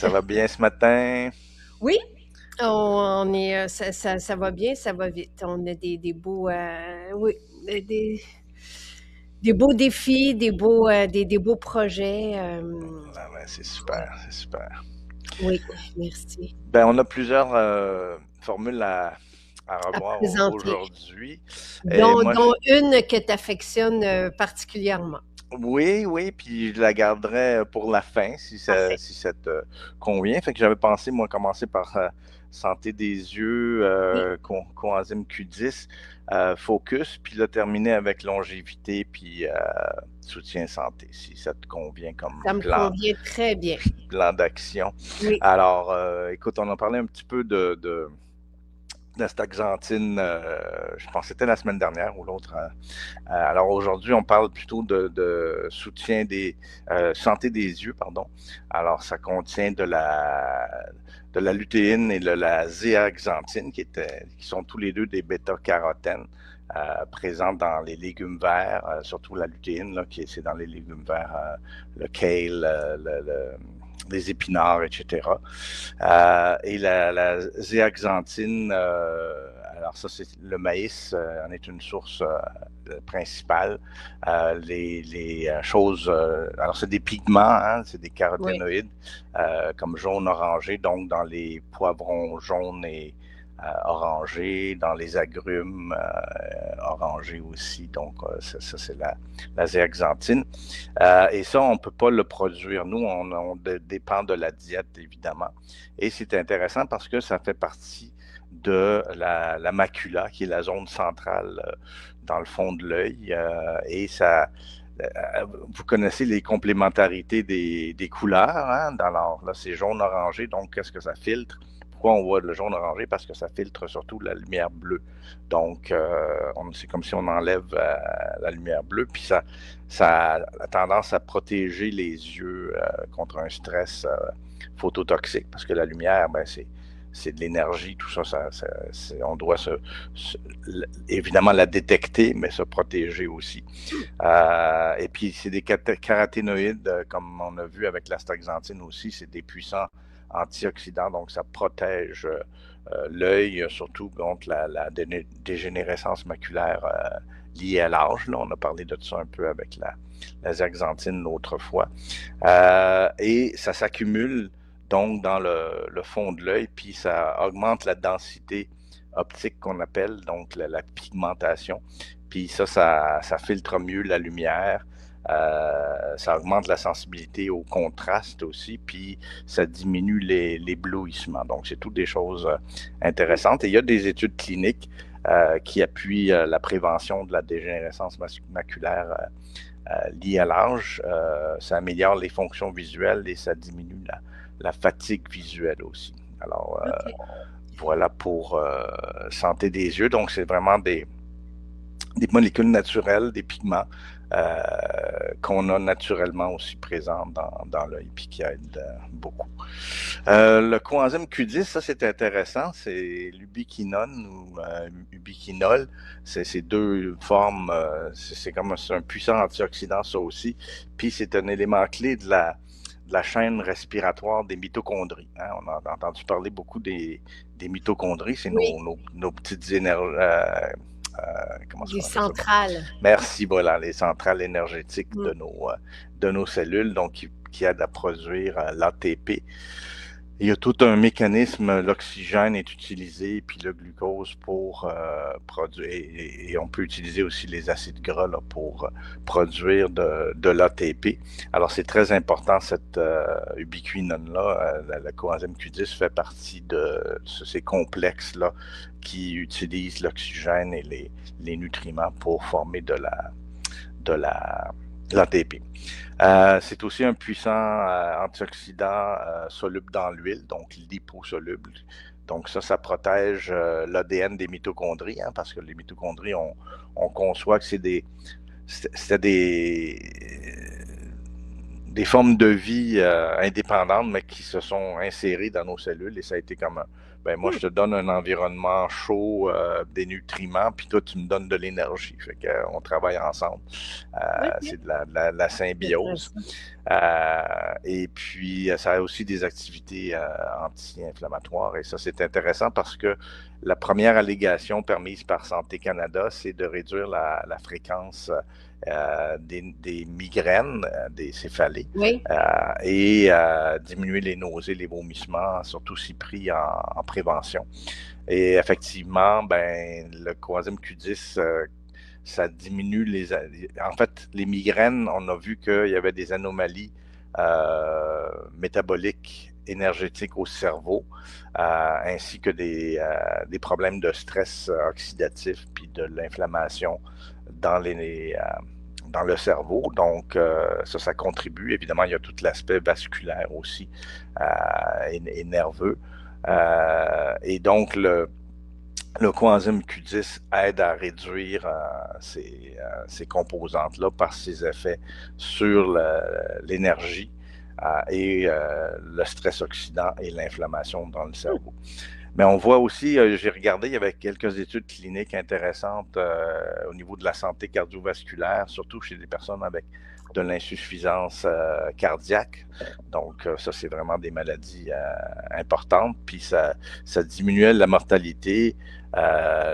Ça va bien ce matin? Oui, on est, ça va bien, ça va vite. On a des beaux, oui, des beaux défis, des beaux projets. Ah ben, c'est super, c'est super. Oui, merci. Ben, on a plusieurs formules à À revoir présenter, aujourd'hui. Et moi, dont une que tu affectionnes particulièrement. oui, oui, puis je la garderai pour la fin Parfait. si ça te convient. Fait que j'avais pensé, moi, commencer par santé des yeux, Oui, coenzyme Q10, focus, puis là, terminer avec longévité, puis soutien santé, si ça te convient comme ça me convient très bien. plan d'action. Oui, Alors, écoute, on a parlé un petit peu de l'astaxanthine, je pense que c'était la semaine dernière ou l'autre. Alors aujourd'hui, on parle plutôt de soutien des santé des yeux, pardon. Alors ça contient de la lutéine et de la zéaxanthine qui sont tous les deux des bêta-carotènes présents dans les légumes verts, surtout la lutéine là, c'est dans les légumes verts, le kale, les épinards, etc. Et la zéaxanthine, alors ça c'est le maïs en est une source principale. Les choses, alors c'est des pigments, hein, c'est des oui, caroténoïdes comme jaune orangé, donc dans les poivrons jaunes et orangés, dans les agrumes orangés aussi, donc ça c'est la zéaxanthine. Et ça, on ne peut pas le produire. Nous, on dépend de la diète, évidemment. Et c'est intéressant parce que ça fait partie de la macula, qui est la zone centrale dans le fond de l'œil. Et ça, vous connaissez les complémentarités des couleurs. Hein? Alors là, c'est jaune-orangé. Donc, qu'est-ce que ça filtre? Pourquoi on voit le jaune-orangé? Parce que ça filtre surtout la lumière bleue. Donc, c'est comme si on enlève la lumière bleue. Puis ça a tendance à protéger les yeux contre un stress phototoxique. Parce que la lumière, ben, c'est de l'énergie, tout ça, on doit évidemment la détecter, mais se protéger aussi. Et puis, c'est des caroténoïdes, comme on a vu avec l'astaxanthine aussi, c'est des puissants antioxydants, donc ça protège l'œil, surtout contre la dégénérescence maculaire liée à l'âge. Là, on a parlé de ça un peu avec la zeaxanthine l'autre fois. Et ça s'accumule donc dans le fond de l'œil, puis ça augmente la densité optique qu'on appelle, donc la pigmentation. Puis ça filtre mieux la lumière, ça augmente la sensibilité au contraste aussi, puis ça diminue l'éblouissement. Donc, c'est toutes des choses intéressantes. Et il y a des études cliniques qui appuient la prévention de la dégénérescence maculaire liée à l'âge. Ça améliore les fonctions visuelles et ça diminue la fatigue visuelle aussi. Alors, OK. voilà pour santé des yeux. Donc, c'est vraiment des molécules naturelles, des pigments qu'on a naturellement aussi présents dans l'œil puis qui aident beaucoup. Le coenzyme Q10, ça c'est intéressant, c'est l'ubiquinone ou ubiquinol. C'est deux formes, c'est comme un puissant antioxydant ça aussi. Puis c'est un élément clé de la chaîne respiratoire des mitochondries. Hein. On a entendu parler beaucoup des mitochondries, c'est Oui, nos petites énergies. Comment est-ce des qu'on appelle ça? Bon? centrales. Merci, voilà, les centrales énergétiques Mm. de nos cellules, donc qui aident à produire l'ATP. Il y a tout un mécanisme, l'oxygène est utilisé, puis le glucose pour produire, et on peut utiliser aussi les acides gras là, pour produire de l'ATP. Alors c'est très important, cette ubiquinone-là, la coenzyme Q10 fait partie de ces complexes-là qui utilisent l'oxygène et les nutriments pour former de la, l'ATP. C'est aussi un puissant antioxydant soluble dans l'huile, donc liposoluble. Donc ça protège l'ADN des mitochondries, hein, parce que les mitochondries, on conçoit que c'était des formes de vie indépendantes, mais qui se sont insérées dans nos cellules. Et ça a été comme ben moi, je te donne un environnement chaud, des nutriments, puis toi, tu me donnes de l'énergie. Fait qu'on travaille ensemble. OK. C'est de la symbiose. Intéressant. Et puis, ça a aussi des activités anti-inflammatoires. Et ça, c'est intéressant parce que la première allégation permise par Santé Canada, c'est de réduire la fréquence des migraines, des céphalées, Oui. et diminuer les nausées, les vomissements, surtout si pris en prévention. Et effectivement, ben, le coenzyme Q10, ça diminue En fait, les migraines, on a vu qu'il y avait des anomalies métaboliques, énergétiques au cerveau, ainsi que des problèmes de stress oxydatif puis de l'inflammation dans dans le cerveau. Donc, ça contribue. Évidemment, il y a tout l'aspect vasculaire aussi et nerveux. Et donc, le coenzyme Q10 aide à réduire ces composantes-là par ses effets sur l'énergie et le stress oxydant et l'inflammation dans le cerveau. Mais on voit aussi, j'ai regardé, il y avait quelques études cliniques intéressantes au niveau de la santé cardiovasculaire, surtout chez des personnes avec de l'insuffisance cardiaque. Donc, ça, c'est vraiment des maladies importantes. Puis, ça diminuait la mortalité,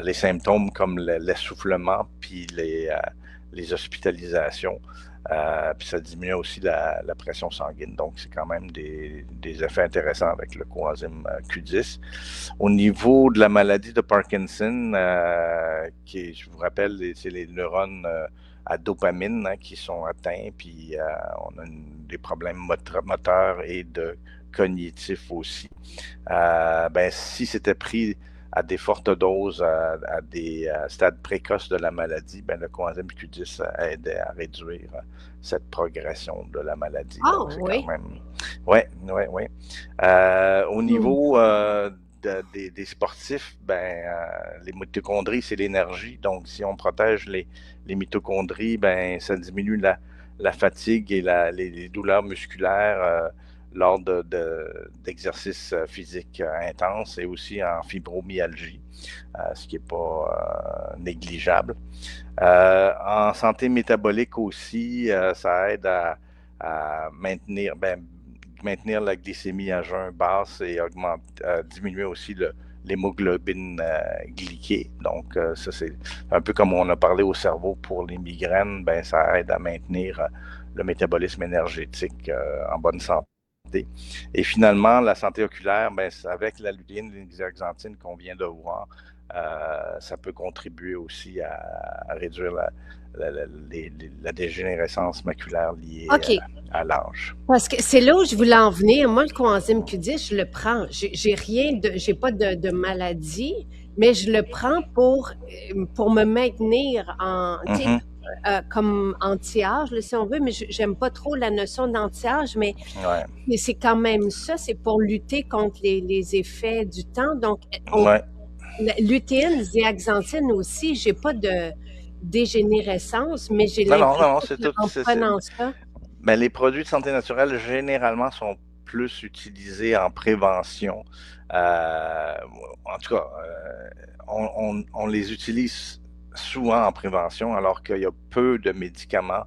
les symptômes comme l'essoufflement, puis les hospitalisations. Puis ça diminue aussi la pression sanguine. Donc, c'est quand même des effets intéressants avec le coenzyme Q10. Au niveau de la maladie de Parkinson, je vous rappelle, c'est les neurones à dopamine qui sont atteints, puis on a des problèmes moteurs et de cognitifs aussi. Ben, si c'était pris à des fortes doses, à des stades précoces de la maladie, ben, le coenzyme Q10 aide à réduire cette progression de la maladie. Ah, Donc, c'est quand oui. même... Oui, oui, oui. Au niveau des sportifs, ben, les mitochondries, c'est l'énergie. Donc, si on protège les mitochondries, ben, ça diminue la fatigue et les douleurs musculaires lors d'exercices physiques intenses et aussi en fibromyalgie, ce qui n'est pas négligeable. En santé métabolique aussi, ça aide à maintenir la glycémie à jeun basse et diminuer aussi l'hémoglobine glyquée. Donc, ça, c'est un peu comme on a parlé au cerveau pour les migraines, ben, ça aide à maintenir le métabolisme énergétique en bonne santé. Et finalement, la santé oculaire, ben, avec la lutéine et l'zeaxanthine qu'on vient de voir, ça peut contribuer aussi à réduire la dégénérescence maculaire liée OK. à l'âge. Parce que c'est là où je voulais en venir. Moi, le coenzyme Q10, je le prends. J'ai pas de maladie, mais je le prends pour me maintenir tu sais, Mhm. comme anti-âge, là, si on veut, mais j'aime pas trop la notion d'anti-âge, mais Ouais. c'est quand même ça, c'est pour lutter contre les effets du temps. Donc, Ouais. lutéine, zéaxanthine aussi, j'ai pas de dégénérescence, mais j'ai Non, l'impression c'est tout. qu'en prenant ça, Ben, les produits de santé naturelle, généralement, sont plus utilisés en prévention. En tout cas, on les utilise souvent en prévention, alors qu'il y a peu de médicaments.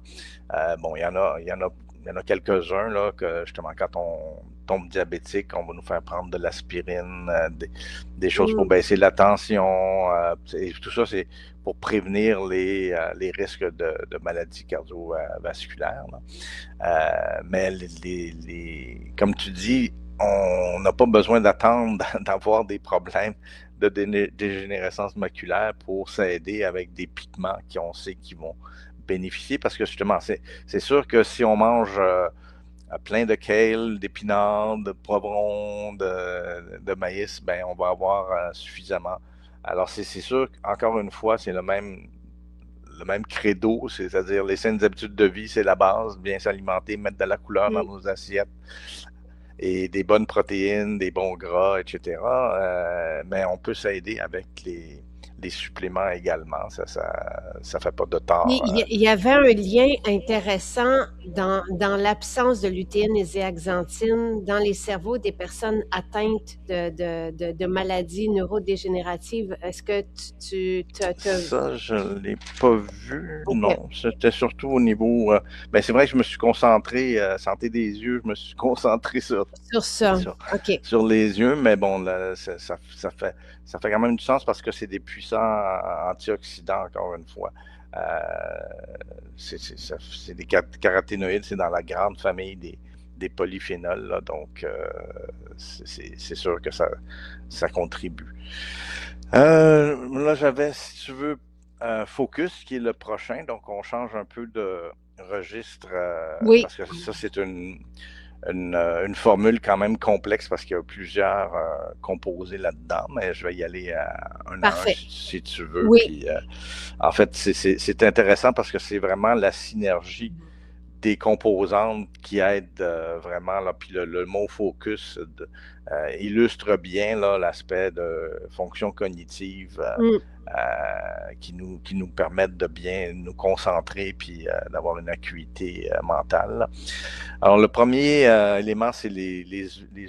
Bon, il y en a quelques-uns, là, que justement, quand on tombe diabétique, on va nous faire prendre de l'aspirine, des choses pour baisser la tension. Et tout ça, c'est pour prévenir les risques de maladies cardiovasculaires. Mais comme tu dis, on n'a pas besoin d'attendre d'avoir des problèmes de dégénérescence maculaire pour s'aider avec des pigments qu'on sait qui vont bénéficier, parce que justement, c'est sûr que si on mange plein de kale, d'épinards, de poivrons, de maïs, ben on va avoir suffisamment. Alors c'est sûr, encore une fois, c'est le même credo, c'est-à-dire les saines habitudes de vie, c'est la base, bien s'alimenter, mettre de la couleur dans nos assiettes et des bonnes protéines, des bons gras, etc. Mais on peut s'aider avec des suppléments également. Ça fait pas de tort. Il y avait un lien intéressant dans l'absence de lutéine et zéaxanthine dans les cerveaux des personnes atteintes de maladies neurodégénératives. Est-ce que Ça, je ne l'ai pas vu, OK. non. C'était surtout au niveau... ben c'est vrai que je me suis concentré, santé des yeux, je me suis concentré Sur ça. sur, OK. sur les yeux, mais bon, là, ça fait quand même du sens parce que c'est des puissants antioxydants, encore une fois. C'est des caroténoïdes, c'est dans la grande famille des polyphénols, là, donc c'est sûr que ça contribue. Là, j'avais, si tu veux, Focus, qui est le prochain, donc on change un peu de registre, Oui, parce que ça, c'est une formule quand même complexe parce qu'il y a plusieurs composés là-dedans, mais je vais y aller un à un parfait. si tu veux. Oui, Puis, en fait, c'est intéressant parce que c'est vraiment la synergie des composantes qui aident vraiment. Là, puis le mot focus illustre bien là, l'aspect de fonction cognitive qui nous permettent de bien nous concentrer puis d'avoir une acuité mentale. Là. Alors, le premier élément, c'est les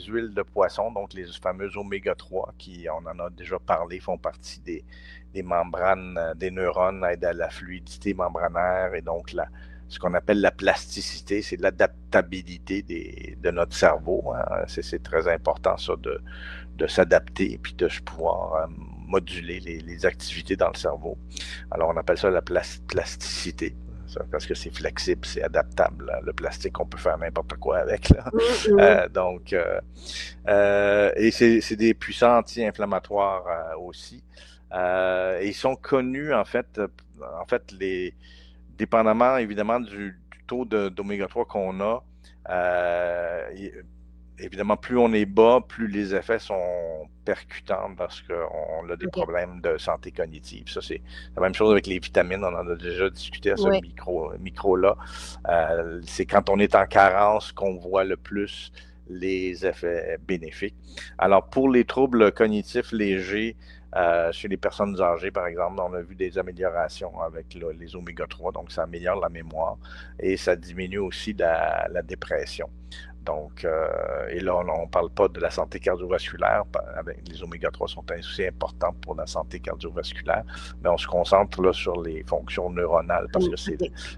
huiles de poisson, donc les fameuses oméga-3 qui, on en a déjà parlé, font partie des membranes des neurones, aident à la fluidité membranaire et donc ce qu'on appelle la plasticité, c'est l'adaptabilité de notre cerveau. Hein. C'est très important, ça, de s'adapter et puis de pouvoir moduler les activités dans le cerveau. Alors, on appelle ça la plasticité. Parce que c'est flexible, c'est adaptable. Là. Le plastique, on peut faire n'importe quoi avec. Là. Et c'est des puissants anti-inflammatoires aussi. Et ils sont connus, en fait, dépendamment évidemment du taux d'oméga 3 qu'on a, évidemment, plus on est bas, plus les effets sont percutants parce qu'on a des problèmes de santé cognitive. Ça, c'est la même chose avec les vitamines. On en a déjà discuté à ce micro-là. C'est quand on est en carence qu'on voit le plus les effets bénéfiques. Alors, pour les troubles cognitifs légers, chez les personnes âgées, par exemple, on a vu des améliorations avec les oméga 3, donc ça améliore la mémoire et ça diminue aussi la dépression. Donc, et là, on ne parle pas de la santé cardiovasculaire, avec les oméga 3 sont aussi importants pour la santé cardiovasculaire, mais on se concentre là sur les fonctions neuronales parce que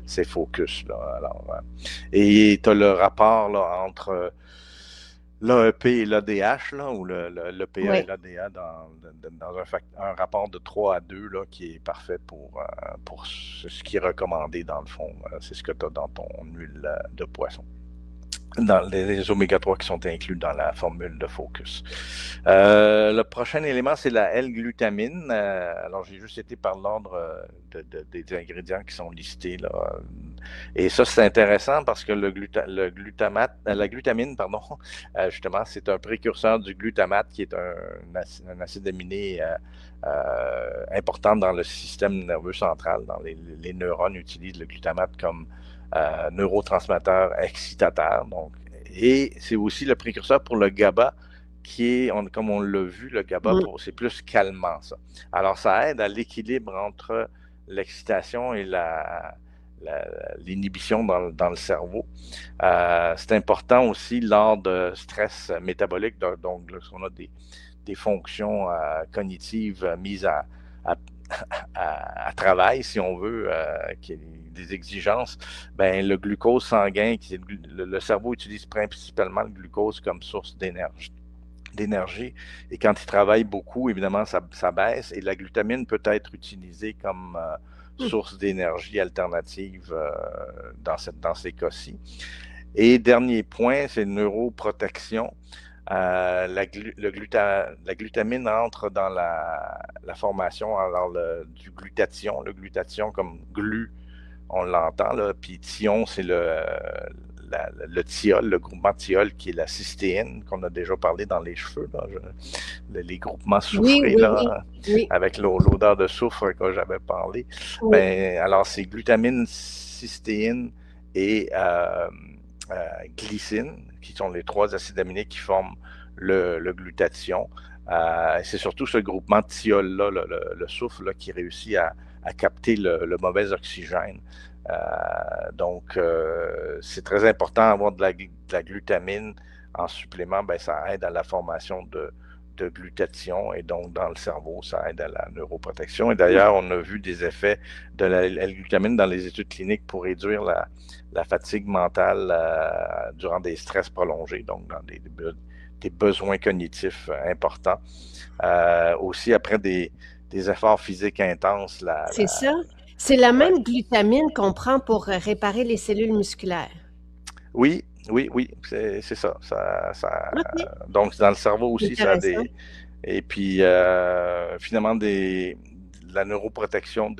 c'est focus. Là, alors, et tu as le rapport là, entre l'AEP et l'ADH, là, ou l'EPA et l'ADA dans un rapport de 3 à 2 là, qui est parfait pour ce qui est recommandé dans le fond. C'est ce que tu as dans ton huile de poisson. Dans les oméga 3 qui sont inclus dans la formule de Focus. Le prochain élément, c'est la L-glutamine. Alors, j'ai juste été par l'ordre des ingrédients qui sont listés là. Et ça, c'est intéressant parce que la glutamine, pardon, justement, c'est un précurseur du glutamate qui est un acide aminé important dans le système nerveux central. Dans les neurones utilisent le glutamate comme neurotransmetteur excitateur. Donc, et c'est aussi le précurseur pour le GABA, qui est, comme on l'a vu, le GABA, c'est plus calmant, ça. Alors, ça aide à l'équilibre entre l'excitation et l'inhibition dans le cerveau. C'est important aussi lors de stress métabolique, donc lorsqu'on a des fonctions cognitives mises à travail, si on veut, des exigences, ben, le glucose sanguin, le cerveau utilise principalement le glucose comme source d'énergie. Et quand il travaille beaucoup, évidemment, ça baisse. Et la glutamine peut être utilisée comme source d'énergie alternative dans ces cas-ci. Et dernier point, c'est neuroprotection. La glutamine entre dans la formation alors du glutathion. Le glutathion comme glu, on l'entend, là, puis thion, c'est le thiol, le groupement thiol qui est la cystéine, qu'on a déjà parlé dans les cheveux, là, les groupements soufrés, avec l'odeur de soufre que j'avais parlé. Ben, alors, c'est glutamine, cystéine et glycine, qui sont les 3 acides aminés qui forment le glutathion. C'est surtout ce groupement de thiol-là, le soufre, là, qui réussit à capter le mauvais oxygène. Donc, c'est très important d'avoir de la glutamine en supplément. Ben, ça aide à la formation de glutathion et donc dans le cerveau, ça aide à la neuroprotection. Et d'ailleurs, on a vu des effets de la L-glutamine dans les études cliniques pour réduire la fatigue mentale durant des stress prolongés, donc dans des besoins cognitifs importants. Aussi, après des efforts physiques intenses. C'est ça? C'est la Ouais. même glutamine qu'on prend pour réparer les cellules musculaires. Oui, oui, oui, c'est ça. OK, Donc, dans le cerveau aussi, ça a intéressant. des. Et puis, finalement, la neuroprotection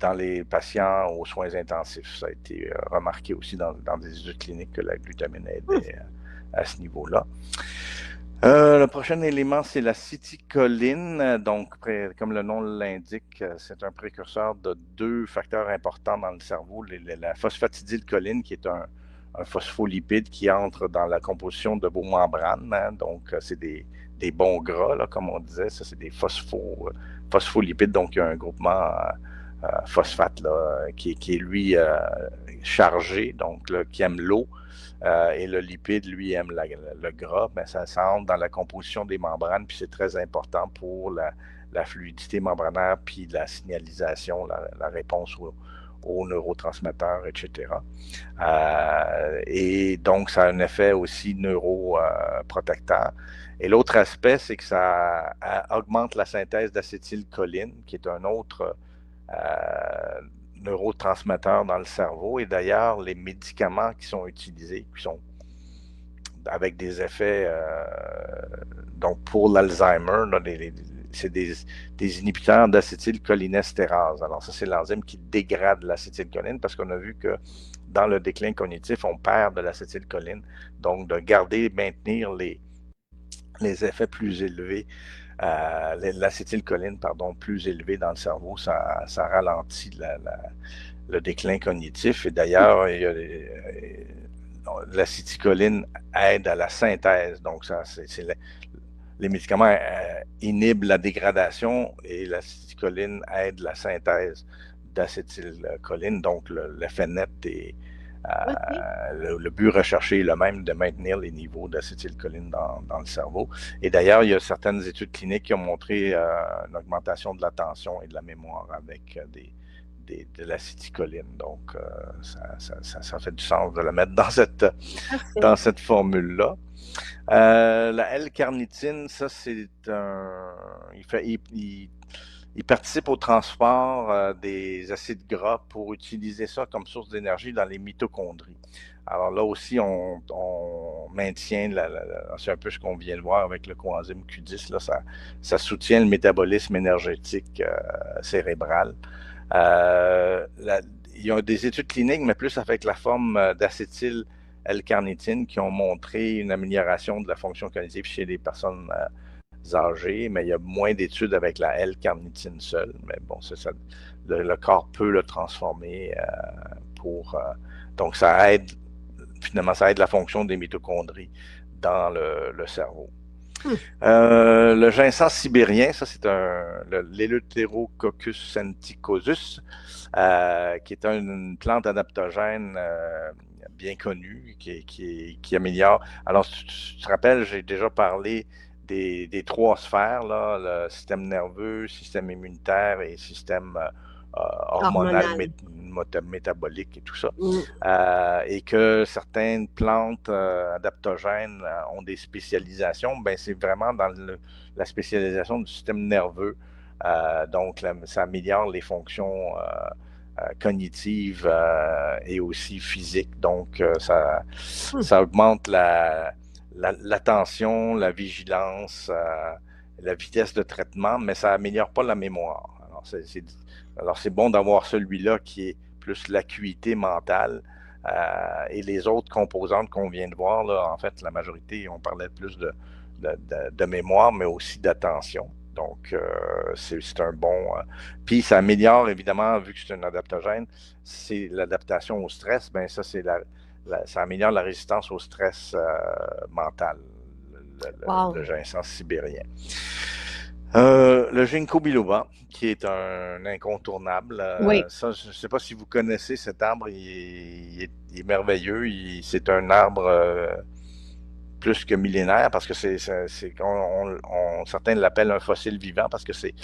dans les patients aux soins intensifs. Ça a été remarqué aussi dans des études cliniques que la glutamine aidait à ce niveau-là. Le prochain élément, c'est l'acétylcholine. Donc, comme le nom l'indique, c'est un précurseur de 2 facteurs importants dans le cerveau. La phosphatidylcholine, qui est un phospholipide qui entre dans la composition de vos membranes. Hein. Donc, c'est des bons gras, là, comme on disait. Ça, c'est des phospholipides. Donc, il y a un groupement phosphate là, qui est lui chargé, donc là, qui aime l'eau. Et le lipide, lui, aime le gras, mais ça entre dans la composition des membranes, puis c'est très important pour la fluidité membranaire, puis la signalisation, la réponse aux neurotransmetteurs, etc. Et donc, ça a un effet aussi neuroprotecteur. Et l'autre aspect, c'est que ça augmente la synthèse d'acétylcholine, qui est un autre neurotransmetteurs dans le cerveau. Et d'ailleurs, les médicaments qui sont utilisés, qui sont avec des effets, donc pour l'Alzheimer, c'est des inhibiteurs d'acétylcholinestérase. Alors ça, c'est l'enzyme qui dégrade l'acétylcholine parce qu'on a vu que dans le déclin cognitif, on perd de l'acétylcholine. Donc, de garder, maintenir les effets plus élevés l'acétylcholine, pardon, plus élevée dans le cerveau, ça ralentit le déclin cognitif. Et d'ailleurs, l'acétylcholine aide à la synthèse. Donc, les médicaments inhibent la dégradation et l'acétylcholine aide la synthèse d'acétylcholine. Donc, l'effet net est OK. le but recherché est le même de maintenir les niveaux d'acétylcholine dans le cerveau. Et d'ailleurs, il y a certaines études cliniques qui ont montré une augmentation de l'attention et de la mémoire avec de l'acétylcholine. Donc, ça fait du sens de la mettre Parfait. dans cette formule-là. La L-carnitine, ça, c'est il participe au transport des acides gras pour utiliser ça comme source d'énergie dans les mitochondries. Alors là aussi, on maintient, c'est un peu ce qu'on vient de voir avec le coenzyme Q10, là, ça soutient le métabolisme énergétique cérébral. Il y a des études cliniques, mais plus avec la forme d'acétyl L-carnitine qui ont montré une amélioration de la fonction cognitive chez les personnes âgées, mais il y a moins d'études avec la L-carnitine seule. Mais bon, c'est ça. Le corps peut le transformer donc ça aide, finalement, ça aide la fonction des mitochondries dans le cerveau. Le ginseng sibérien, ça c'est l'Eleutherococcus senticosus, qui est une plante adaptogène bien connue, qui améliore. Alors, tu te rappelles, j'ai déjà parlé des 3 sphères, là, le système nerveux, système immunitaire et système hormonal, Hormonal. métabolique et tout ça. Mm. Et que certaines plantes adaptogènes ont des spécialisations, ben c'est vraiment dans la spécialisation du système nerveux. Donc, ça améliore les fonctions cognitives et aussi physiques. Donc, ça augmente l'attention, la vigilance, la vitesse de traitement, mais ça améliore pas la mémoire. Alors, c'est bon d'avoir celui-là qui est plus l'acuité mentale et les autres composantes qu'on vient de voir. Là, en fait, la majorité, on parlait plus de mémoire, mais aussi d'attention. Donc, c'est un bon... puis ça améliore, évidemment, vu que c'est un adaptogène, c'est l'adaptation au stress, ben ça, ça améliore la résistance au stress mental, le Wow. ginseng sibérien. Le ginkgo biloba, qui est un incontournable. Oui. Ça, je ne sais pas si vous connaissez cet arbre, il est merveilleux. C'est un arbre plus que millénaire parce que certains l'appellent un fossile vivant parce que c'est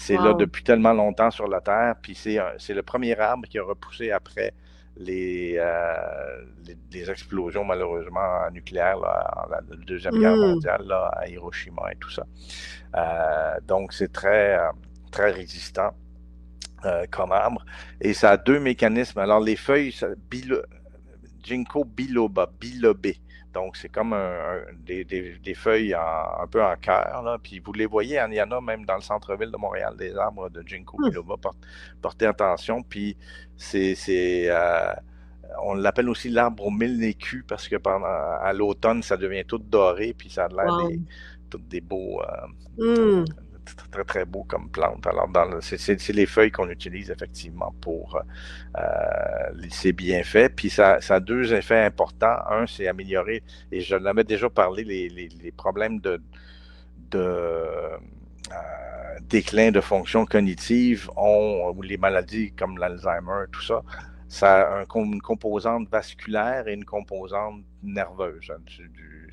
là Wow. depuis tellement longtemps sur la Terre. Puis c'est le premier arbre qui a repoussé après les explosions malheureusement nucléaires là, la Deuxième Guerre mondiale là, à Hiroshima et tout ça. Donc c'est très résistant comme arbre. Et ça a deux mécanismes. Alors les feuilles, Ginkgo biloba, bilobé. Donc, c'est comme des feuilles un peu en cœur. Là. Puis vous les voyez, il y en a même dans le centre-ville de Montréal, des arbres de Ginkgo biloba. Portez attention. Puis on l'appelle aussi l'arbre aux mille écus parce que à l'automne, ça devient tout doré. Puis ça a l'air des beaux... très, très beau comme plante. Alors, c'est les feuilles qu'on utilise effectivement pour ces bienfaits. Puis ça a deux effets importants. Un, c'est améliorer, et je l'avais déjà parlé, les problèmes de déclin de fonction cognitive ou les maladies comme l'Alzheimer, tout ça. Ça a une composante vasculaire et une composante nerveuse du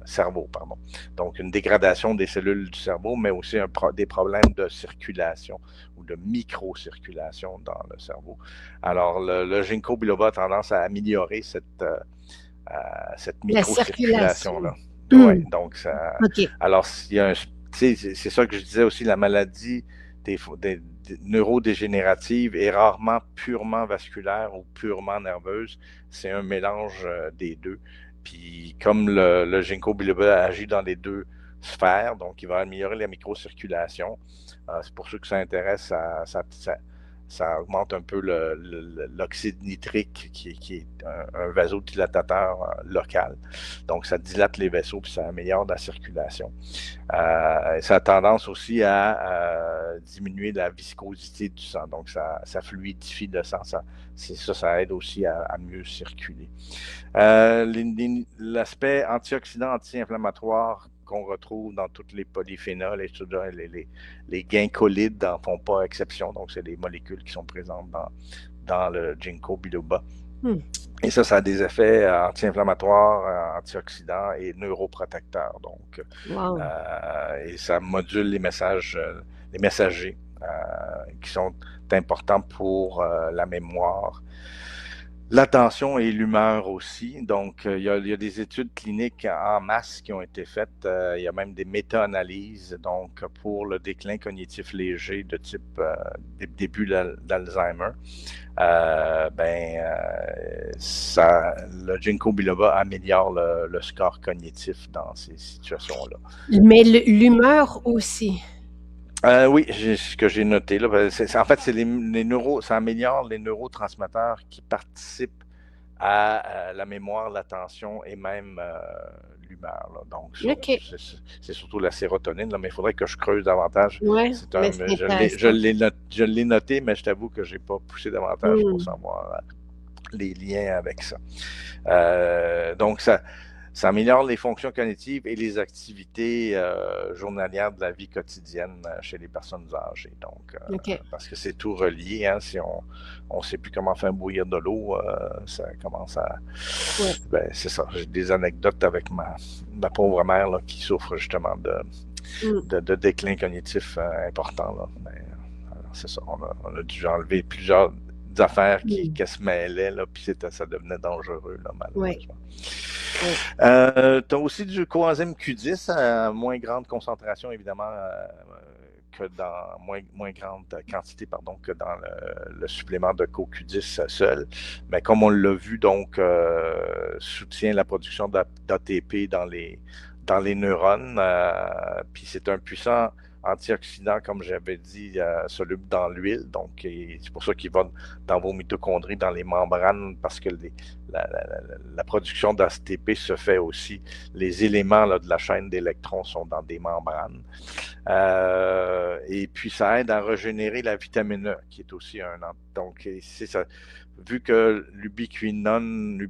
cerveau, pardon. Donc, une dégradation des cellules du cerveau, mais aussi des problèmes de circulation ou de microcirculation dans le cerveau. Alors, le ginkgo biloba a tendance à améliorer cette microcirculation-là. Oui, donc ça... Okay. Alors, c'est ça que je disais aussi, la maladie des neurodégénérative est rarement purement vasculaire ou purement nerveuse. C'est un mélange des deux. Puis comme le ginkgo biloba agit dans les deux sphères, donc il va améliorer la microcirculation. C'est pour ceux que ça intéresse, ça augmente un peu l'oxyde nitrique qui est un vasodilatateur local. Donc ça dilate les vaisseaux puis ça améliore la circulation. Ça a tendance aussi à diminuer la viscosité du sang. Donc ça fluidifie le sang. Ça aide aussi à mieux circuler. L'aspect antioxydant, anti-inflammatoire qu'on retrouve dans tous les polyphénols et tout ça, les ginkgolides n'en font pas exception. Donc, c'est des molécules qui sont présentes dans le ginkgo biloba. Et ça a des effets anti-inflammatoires, antioxydants et neuroprotecteurs. Donc, et ça module les messagers qui sont importants pour la mémoire. L'attention et l'humeur aussi. Donc, il y a des études cliniques en masse qui ont été faites. Il y a même des méta-analyses. Donc, pour le déclin cognitif léger de type début d'Alzheimer, le ginkgo biloba améliore le score cognitif dans ces situations-là. Mais l'humeur aussi. Oui, ce que j'ai noté là, en fait, c'est ça améliore les neurotransmetteurs qui participent à la mémoire, l'attention et même l'humeur. Donc, c'est surtout la sérotonine, là, mais il faudrait que je creuse davantage. Ouais, je l'ai noté, mais je t'avoue que je n'ai pas poussé davantage pour savoir les liens avec ça. Donc, ça améliore les fonctions cognitives et les activités journalières de la vie quotidienne chez les personnes âgées. Donc, parce que c'est tout relié. Hein, si on ne sait plus comment faire bouillir de l'eau, ça commence à... Ouais. C'est ça. J'ai des anecdotes avec ma pauvre mère là, qui souffre justement de déclin cognitif important. Là. Mais, c'est ça. On a dû enlever plusieurs affaires qui se mêlaient, là, puis ça devenait dangereux, là, malheureusement. Tu as aussi du coenzyme Q10 à moins grande concentration, évidemment, que dans moins grande quantité, pardon, que dans le supplément de CoQ10 seul. Mais comme on l'a vu, donc, soutient la production d'ATP dans les neurones. Puis c'est un puissant antioxydant, comme j'avais dit, soluble dans l'huile. Donc, c'est pour ça qu'il va dans vos mitochondries, dans les membranes, parce que la production d'ATP se fait aussi. Les éléments là, de la chaîne d'électrons sont dans des membranes. Et puis, ça aide à régénérer la vitamine E, qui est aussi un... Donc, c'est ça. Vu que l'ubiquinol,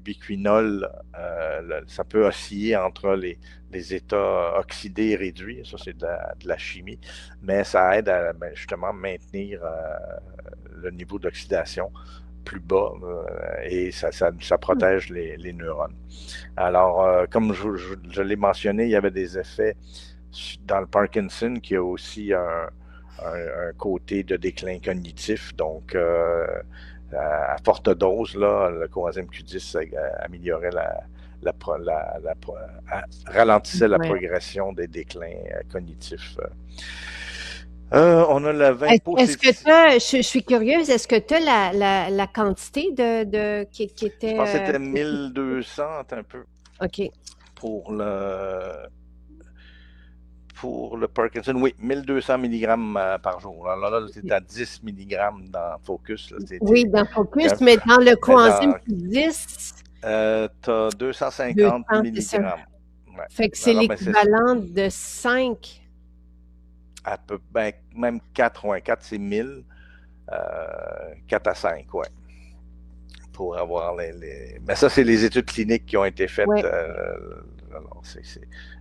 ça peut osciller entre les états oxydés et réduits, ça c'est de la chimie, mais ça aide à justement maintenir le niveau d'oxydation plus bas et ça protège les neurones. Alors, comme je l'ai mentionné, il y avait des effets dans le Parkinson qui a aussi un côté de déclin cognitif, donc à forte dose, là, le coenzyme Q10 améliorait ralentissait la progression des déclins cognitifs. On a la 20 Est-ce que je suis curieuse, est-ce que tu as la quantité qui était... Je pense que c'était 1200, un peu. OK. Pour le Parkinson, oui, 1200 mg par jour. Alors là, c'est à 10 mg dans Focus. Là, oui, dans Focus, mais dans le coenzyme Q10... tu as 250 mg. Ouais. Fait que c'est l'équivalent de 5. À peu, même 4, ouais, 4 c'est 1000. 4 à 5, ouais. Pour avoir Mais ça, c'est les études cliniques qui ont été faites. Ouais. Alors,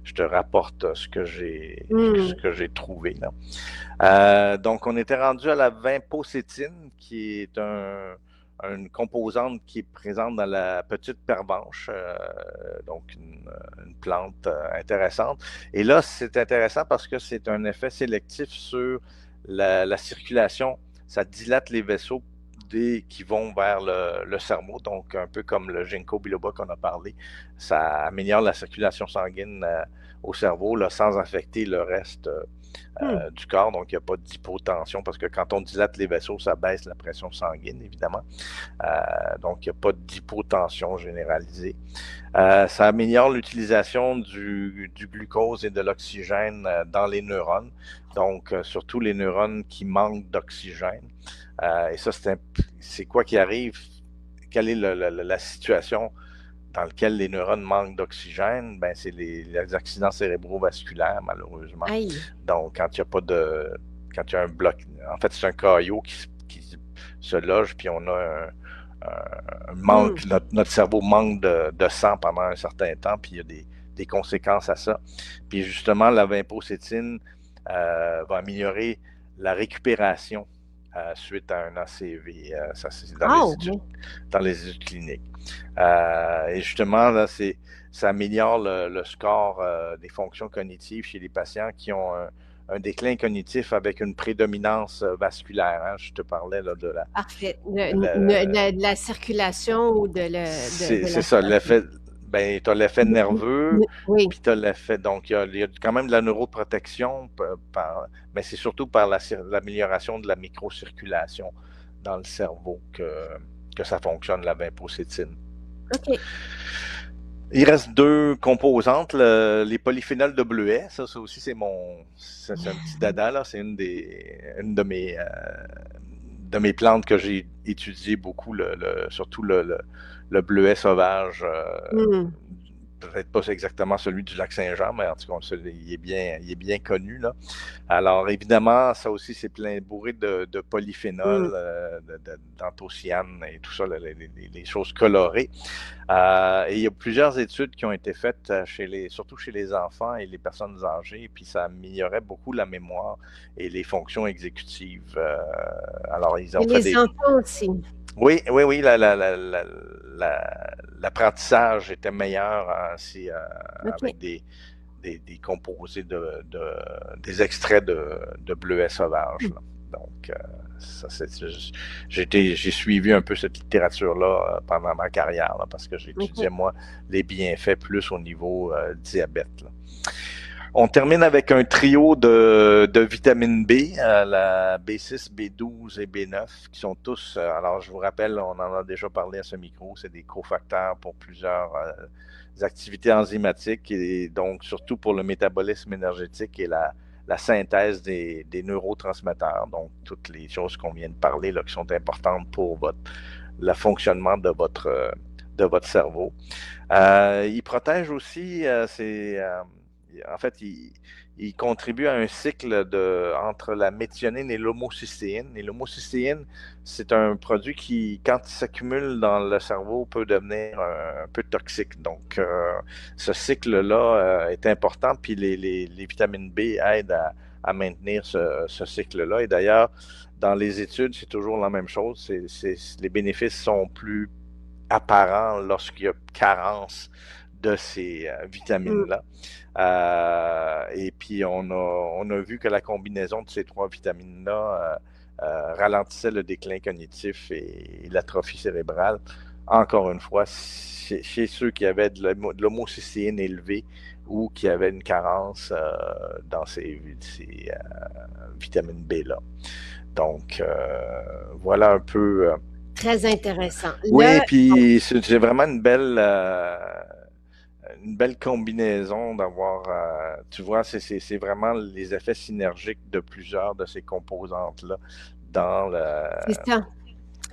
je te rapporte ce que j'ai trouvé. Là. Donc, on était rendu à la vinpocétine, qui est une composante qui est présente dans la petite pervenche, donc une plante intéressante. Et là, c'est intéressant parce que c'est un effet sélectif sur la circulation. Ça dilate les vaisseaux qui vont vers le cerveau, donc un peu comme le ginkgo biloba qu'on a parlé. Ça améliore la circulation sanguine au cerveau là, sans affecter le reste du corps, donc il n'y a pas d'hypotension, parce que quand on dilate les vaisseaux, ça baisse la pression sanguine, évidemment. Donc il n'y a pas d'hypotension généralisée. Ça améliore l'utilisation du glucose et de l'oxygène dans les neurones, donc surtout les neurones qui manquent d'oxygène. Et ça, c'est quoi qui arrive? Quelle est la situation dans laquelle les neurones manquent d'oxygène? Ben, c'est les accidents cérébrovasculaires, malheureusement. Aïe. Donc, quand il n'y a pas quand il y a un bloc, en fait, c'est un caillot qui se loge, puis on a un manque, notre cerveau manque de sang pendant un certain temps, puis il y a des conséquences à ça. Puis justement, la vinpocétine va améliorer la récupération suite à un ACV. Ça, c'est dans les études cliniques. Et justement, là, ça améliore le score des fonctions cognitives chez les patients qui ont un déclin cognitif avec une prédominance vasculaire. Hein. Je te parlais là, de la... Parfait. De la circulation ou c'est ça, l'effet... Ben, tu as l'effet nerveux, oui. Puis tu as l'effet... Donc, il y a quand même de la neuroprotection, mais c'est surtout par l'amélioration de la microcirculation dans le cerveau que ça fonctionne, la vinpocétine. OK. Il reste 2 composantes, les polyphénols de bleuet. Ça aussi, c'est un petit dada, là. C'est une de mes plantes que j'ai étudié beaucoup, surtout le bleuet sauvage. Peut-être pas exactement celui du lac Saint-Jean, mais en tout cas, il est bien connu, là. Alors, évidemment, ça aussi, c'est bourré de polyphénols, d'anthocyanes et tout ça, les choses colorées. Et il y a plusieurs études qui ont été faites surtout chez les enfants et les personnes âgées, puis ça améliorait beaucoup la mémoire et les fonctions exécutives. Alors, ils ont et les enfants aussi. Oui, l'apprentissage était meilleur aussi avec des composés des extraits de bleuets sauvages. Là. Donc, j'ai suivi un peu cette littérature-là pendant ma carrière, là, parce que j'étudiais, moi, les bienfaits plus au niveau diabète. Là. On termine avec un trio de vitamine B, la B6, B12 et B9, qui sont tous, alors je vous rappelle, on en a déjà parlé à ce micro, c'est des cofacteurs pour plusieurs activités enzymatiques et donc surtout pour le métabolisme énergétique et la la synthèse des neurotransmetteurs, donc toutes les choses qu'on vient de parler là, qui sont importantes pour le fonctionnement de votre cerveau. Il protège aussi, en fait, il contribue à un cycle entre la méthionine et l'homocystéine. Et l'homocystéine, c'est un produit qui, quand il s'accumule dans le cerveau, peut devenir un peu toxique. Donc, ce cycle-là est important, puis les vitamines B aident à maintenir ce cycle-là. Et d'ailleurs, dans les études, c'est toujours la même chose. Les bénéfices sont plus apparents lorsqu'il y a carence de ces vitamines-là. Et puis, on a vu que la combinaison de ces 3 vitamines-là ralentissait le déclin cognitif et l'atrophie cérébrale. Encore une fois, chez ceux qui avaient de l'homocystéine élevée ou qui avaient une carence dans ces vitamines B-là. Donc, voilà un peu... Très intéressant. Oui, puis c'est vraiment une belle combinaison d'avoir, tu vois, c'est vraiment les effets synergiques de plusieurs de ces composantes-là dans le... C'est ça.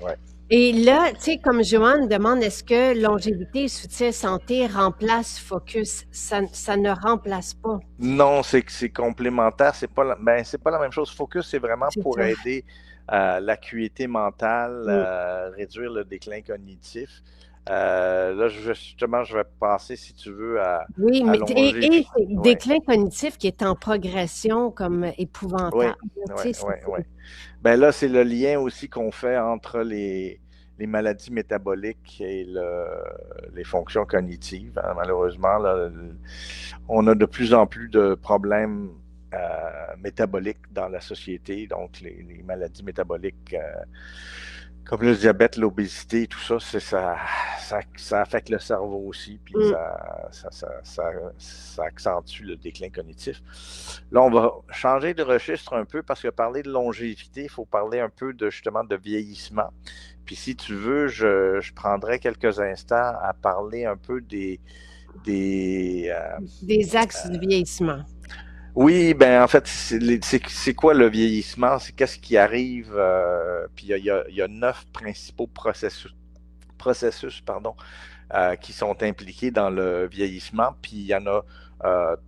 Ouais. Et là, tu sais, comme Joanne demande, est-ce que longévité et soutien santé remplace Focus? Ça ne remplace pas. Non, c'est complémentaire, c'est pas la même chose. Focus, c'est vraiment pour aider l'acuité mentale, réduire le déclin cognitif. Là, justement, je vais passer, si tu veux, à longévité. Et déclin cognitif qui est en progression comme épouvantable. Oui. Ben là, c'est le lien aussi qu'on fait entre les maladies métaboliques et les fonctions cognitives. Hein. Malheureusement, là, on a de plus en plus de problèmes métaboliques dans la société. Donc, les maladies métaboliques comme le diabète, l'obésité, tout ça, ça affecte le cerveau aussi, puis ça accentue le déclin cognitif. Là, on va changer de registre un peu parce que parler de longévité, il faut parler un peu justement de vieillissement. Puis si tu veux, je prendrai quelques instants à parler un peu des axes du vieillissement. Oui, ben en fait, c'est quoi le vieillissement? C'est qu'est-ce qui arrive? Puis il y a 9 principaux processus qui sont impliqués dans le vieillissement. Puis il y en a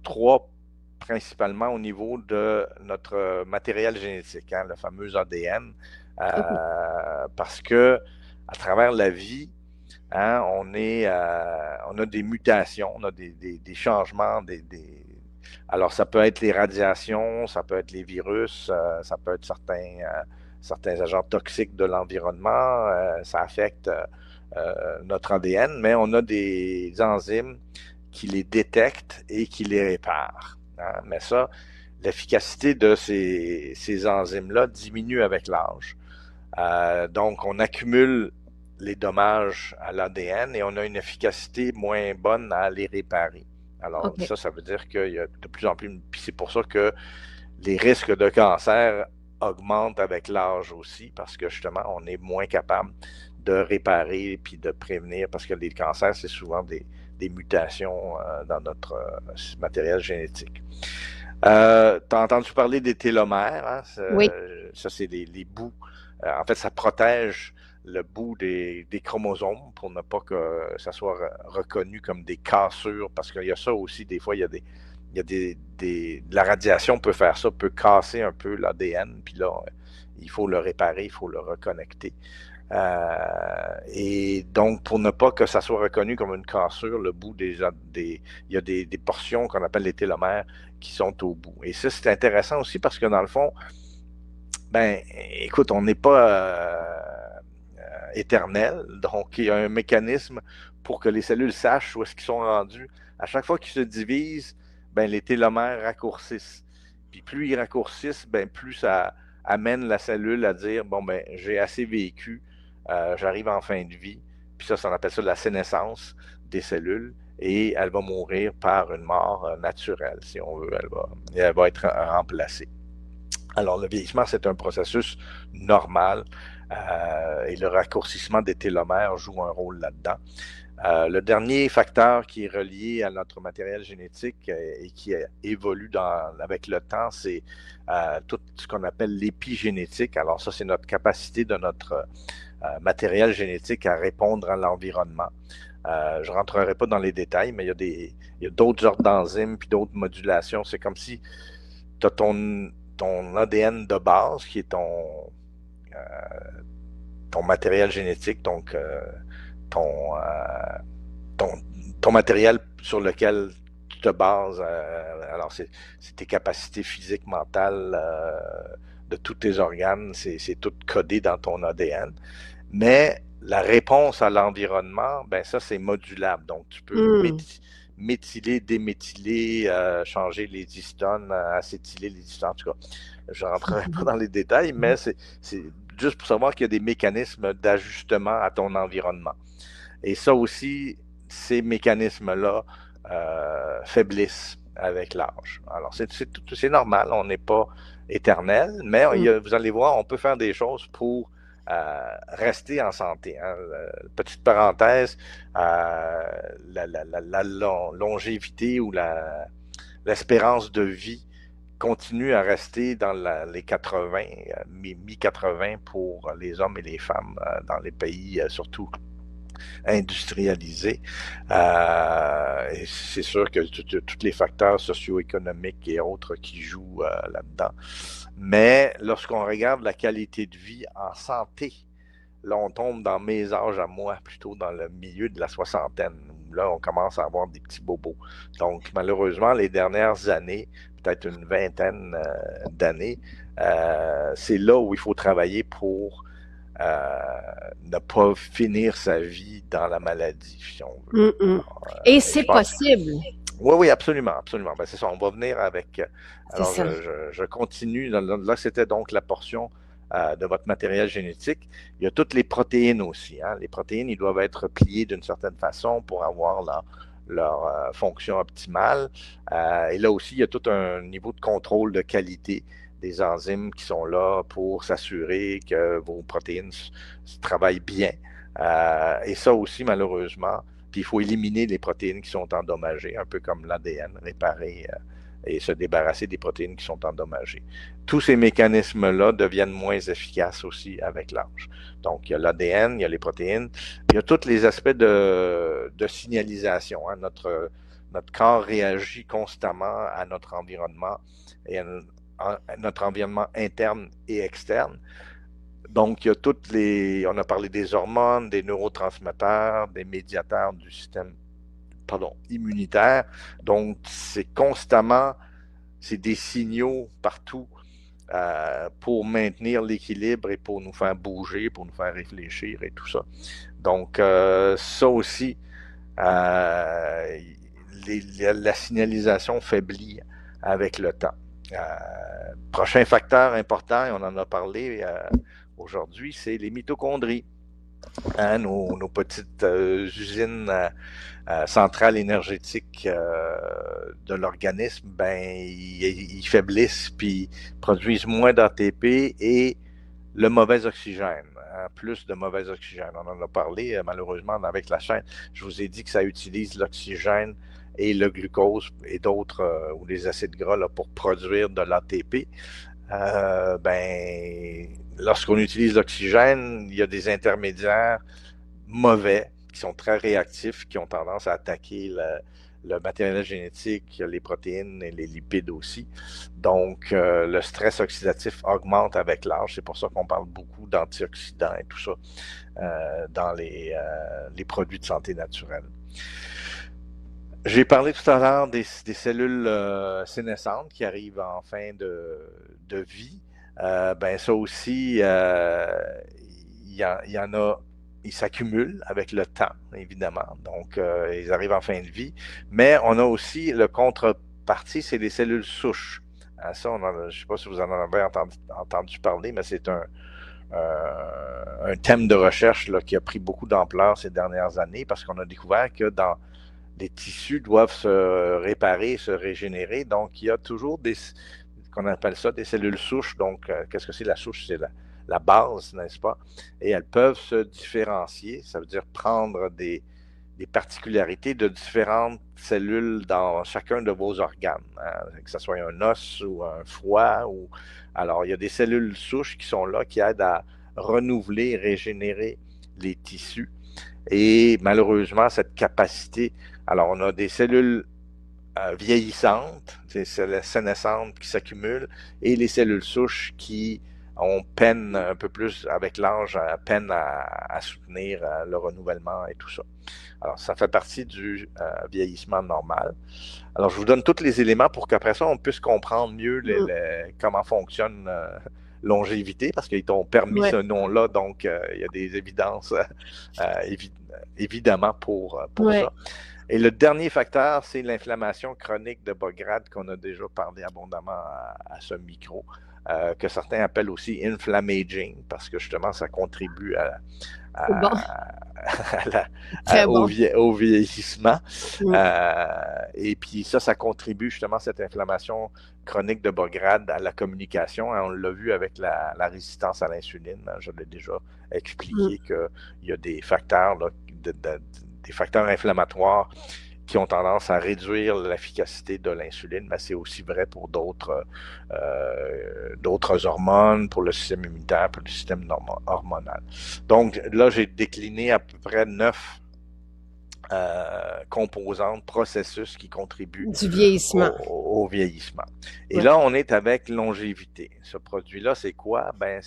3 principalement au niveau de notre matériel génétique, hein, le fameux ADN. Parce que à travers la vie, hein, on a des mutations, on a des changements, alors, ça peut être les radiations, ça peut être les virus, ça peut être certains agents toxiques de l'environnement, ça affecte notre ADN, mais on a des enzymes qui les détectent et qui les réparent. Hein? Mais ça, l'efficacité de ces enzymes-là diminue avec l'âge. Donc, on accumule les dommages à l'ADN et on a une efficacité moins bonne à les réparer. Alors, ça veut dire qu'il y a de plus en plus... Puis c'est pour ça que les risques de cancer augmentent avec l'âge aussi, parce que justement, on est moins capable de réparer puis de prévenir, parce que les cancers, c'est souvent des mutations dans notre matériel génétique. Tu as entendu parler des télomères, hein? Oui. Ça, c'est les bouts. En fait, ça protège le bout des chromosomes pour ne pas que ça soit reconnu comme des cassures, parce qu'il y a ça aussi, des fois, la radiation peut faire ça, peut casser un peu l'ADN, puis là, il faut le réparer, il faut le reconnecter. Et donc, pour ne pas que ça soit reconnu comme une cassure, le bout il y a des portions qu'on appelle les télomères qui sont au bout. Et ça, c'est intéressant aussi parce que dans le fond, ben, écoute, on n'est pas éternel, donc il y a un mécanisme pour que les cellules sachent où est-ce qu'ils sont rendus. À chaque fois qu'ils se divisent, ben, les télomères raccourcissent. Puis plus ils raccourcissent, ben, plus ça amène la cellule à dire, bon, ben, j'ai assez vécu, j'arrive en fin de vie. Puis ça, on appelle ça la sénescence des cellules. Et elle va mourir par une mort naturelle, si on veut. Elle va être remplacée. Alors, le vieillissement, c'est un processus normal et le raccourcissement des télomères joue un rôle là-dedans. Le dernier facteur qui est relié à notre matériel génétique et qui évolue avec le temps, c'est tout ce qu'on appelle l'épigénétique. Alors ça, c'est notre capacité de notre matériel génétique à répondre à l'environnement. Je ne rentrerai pas dans les détails, mais il y a d'autres sortes d'enzymes puis d'autres modulations. C'est comme si tu as ton ADN de base, qui est ton matériel génétique, donc ton, euh, ton, ton matériel sur lequel tu te bases. Alors, c'est tes capacités physiques, mentales, de tous tes organes, c'est tout codé dans ton ADN. Mais la réponse à l'environnement, ben ça, c'est modulable. Donc, tu peux méthyler, déméthyler, changer les histones, acétyler les histones. En tout cas, je ne rentrerai pas dans les détails, mais c'est juste pour savoir qu'il y a des mécanismes d'ajustement à ton environnement. Et ça aussi, ces mécanismes-là faiblissent avec l'âge. Alors, c'est normal, on n'est pas éternel, mais vous allez voir, on peut faire des choses pour rester en santé. Hein. Petite parenthèse, la longévité ou l'espérance de vie continue à rester dans les 80, mi-80 pour les hommes et les femmes dans les pays surtout industrialisés. Et c'est sûr que tous les facteurs socio-économiques et autres qui jouent là-dedans. Mais lorsqu'on regarde la qualité de vie en santé, là, on tombe dans mes âges à moi, plutôt dans le milieu de la soixantaine, où là, on commence à avoir des petits bobos. Donc, malheureusement, les dernières années, peut-être une vingtaine d'années, c'est là où il faut travailler pour ne pas finir sa vie dans la maladie, si on veut. Alors, et c'est possible. Oui, absolument, absolument. Ben, c'est ça, on va venir avec... alors, je continue. Là, c'était donc la portion de votre matériel génétique. Il y a toutes les protéines aussi. Hein. Les protéines, ils doivent être pliées d'une certaine façon pour avoir leur fonction optimale. Et là aussi, il y a tout un niveau de contrôle de qualité des enzymes qui sont là pour s'assurer que vos protéines travaillent bien. Et ça aussi, malheureusement, puis il faut éliminer les protéines qui sont endommagées, un peu comme l'ADN, réparer et se débarrasser des protéines qui sont endommagées. Tous ces mécanismes-là deviennent moins efficaces aussi avec l'âge. Donc, il y a l'ADN, il y a les protéines, il y a tous les aspects de signalisation. Hein. Notre corps réagit constamment à notre environnement et à notre environnement interne et externe. Donc, il y a on a parlé des hormones, des neurotransmetteurs, des médiateurs du système immunitaire. Donc, c'est des signaux partout pour maintenir l'équilibre et pour nous faire bouger, pour nous faire réfléchir et tout ça. Donc, ça aussi, la signalisation faiblit avec le temps. Prochain facteur important, et on en a parlé aujourd'hui, c'est les mitochondries. Hein, nos petites usines centrales énergétiques de l'organisme, ils faiblissent puis produisent moins d'ATP et le mauvais oxygène. Hein, plus de mauvais oxygène. On en a parlé malheureusement avec la chaîne. Je vous ai dit que ça utilise l'oxygène et le glucose et d'autres ou les acides gras là, pour produire de l'ATP. Lorsqu'on utilise l'oxygène, il y a des intermédiaires mauvais qui sont très réactifs, qui ont tendance à attaquer le matériel génétique, les protéines et les lipides aussi. Donc, le stress oxydatif augmente avec l'âge. C'est pour ça qu'on parle beaucoup d'antioxydants et tout ça dans les produits de santé naturelle. J'ai parlé tout à l'heure des cellules sénescentes qui arrivent en fin de vie. Ça aussi, il y en a, ils s'accumulent avec le temps, évidemment. Donc, ils arrivent en fin de vie. Mais on a aussi le contrepartie, c'est les cellules souches. Ça, je ne sais pas si vous en avez entendu parler, mais c'est un thème de recherche là, qui a pris beaucoup d'ampleur ces dernières années parce qu'on a découvert que les tissus doivent se réparer, se régénérer. Donc, il y a toujours qu'on appelle ça des cellules souches. Donc, qu'est-ce que c'est la souche? C'est la base, n'est-ce pas? Et elles peuvent se différencier. Ça veut dire prendre des des particularités de différentes cellules dans chacun de vos organes, hein, que ce soit un os ou un foie. Alors, il y a des cellules souches qui sont là, qui aident à renouveler, régénérer les tissus. Et malheureusement, cette capacité, alors on a des cellules vieillissantes, des cellules sénescentes qui s'accumulent, et les cellules souches qui on peine un peu plus avec l'âge, peine à soutenir le renouvellement et tout ça. Alors, ça fait partie du vieillissement normal. Alors, je vous donne tous les éléments pour qu'après ça, on puisse comprendre mieux comment fonctionne longévité, parce qu'ils t'ont permis ce nom-là, donc il y a des évidences évidemment pour ça. Et le dernier facteur, c'est l'inflammation chronique de bas grade qu'on a déjà parlé abondamment à ce micro. Que certains appellent aussi inflammaging, parce que justement, ça contribue au vieillissement. Et puis ça contribue justement, cette inflammation chronique de bas grade, à la communication. On l'a vu avec la résistance à l'insuline. Je l'ai déjà expliqué qu'il y a des facteurs, là, des facteurs inflammatoires qui ont tendance à réduire l'efficacité de l'insuline, mais c'est aussi vrai pour d'autres hormones, pour le système immunitaire, pour le système hormonal. Donc là, j'ai décliné à peu près 9 composantes, processus qui contribuent du vieillissement. Au vieillissement. Et là, on est avec longévité. Ce produit-là, c'est quoi? Ben,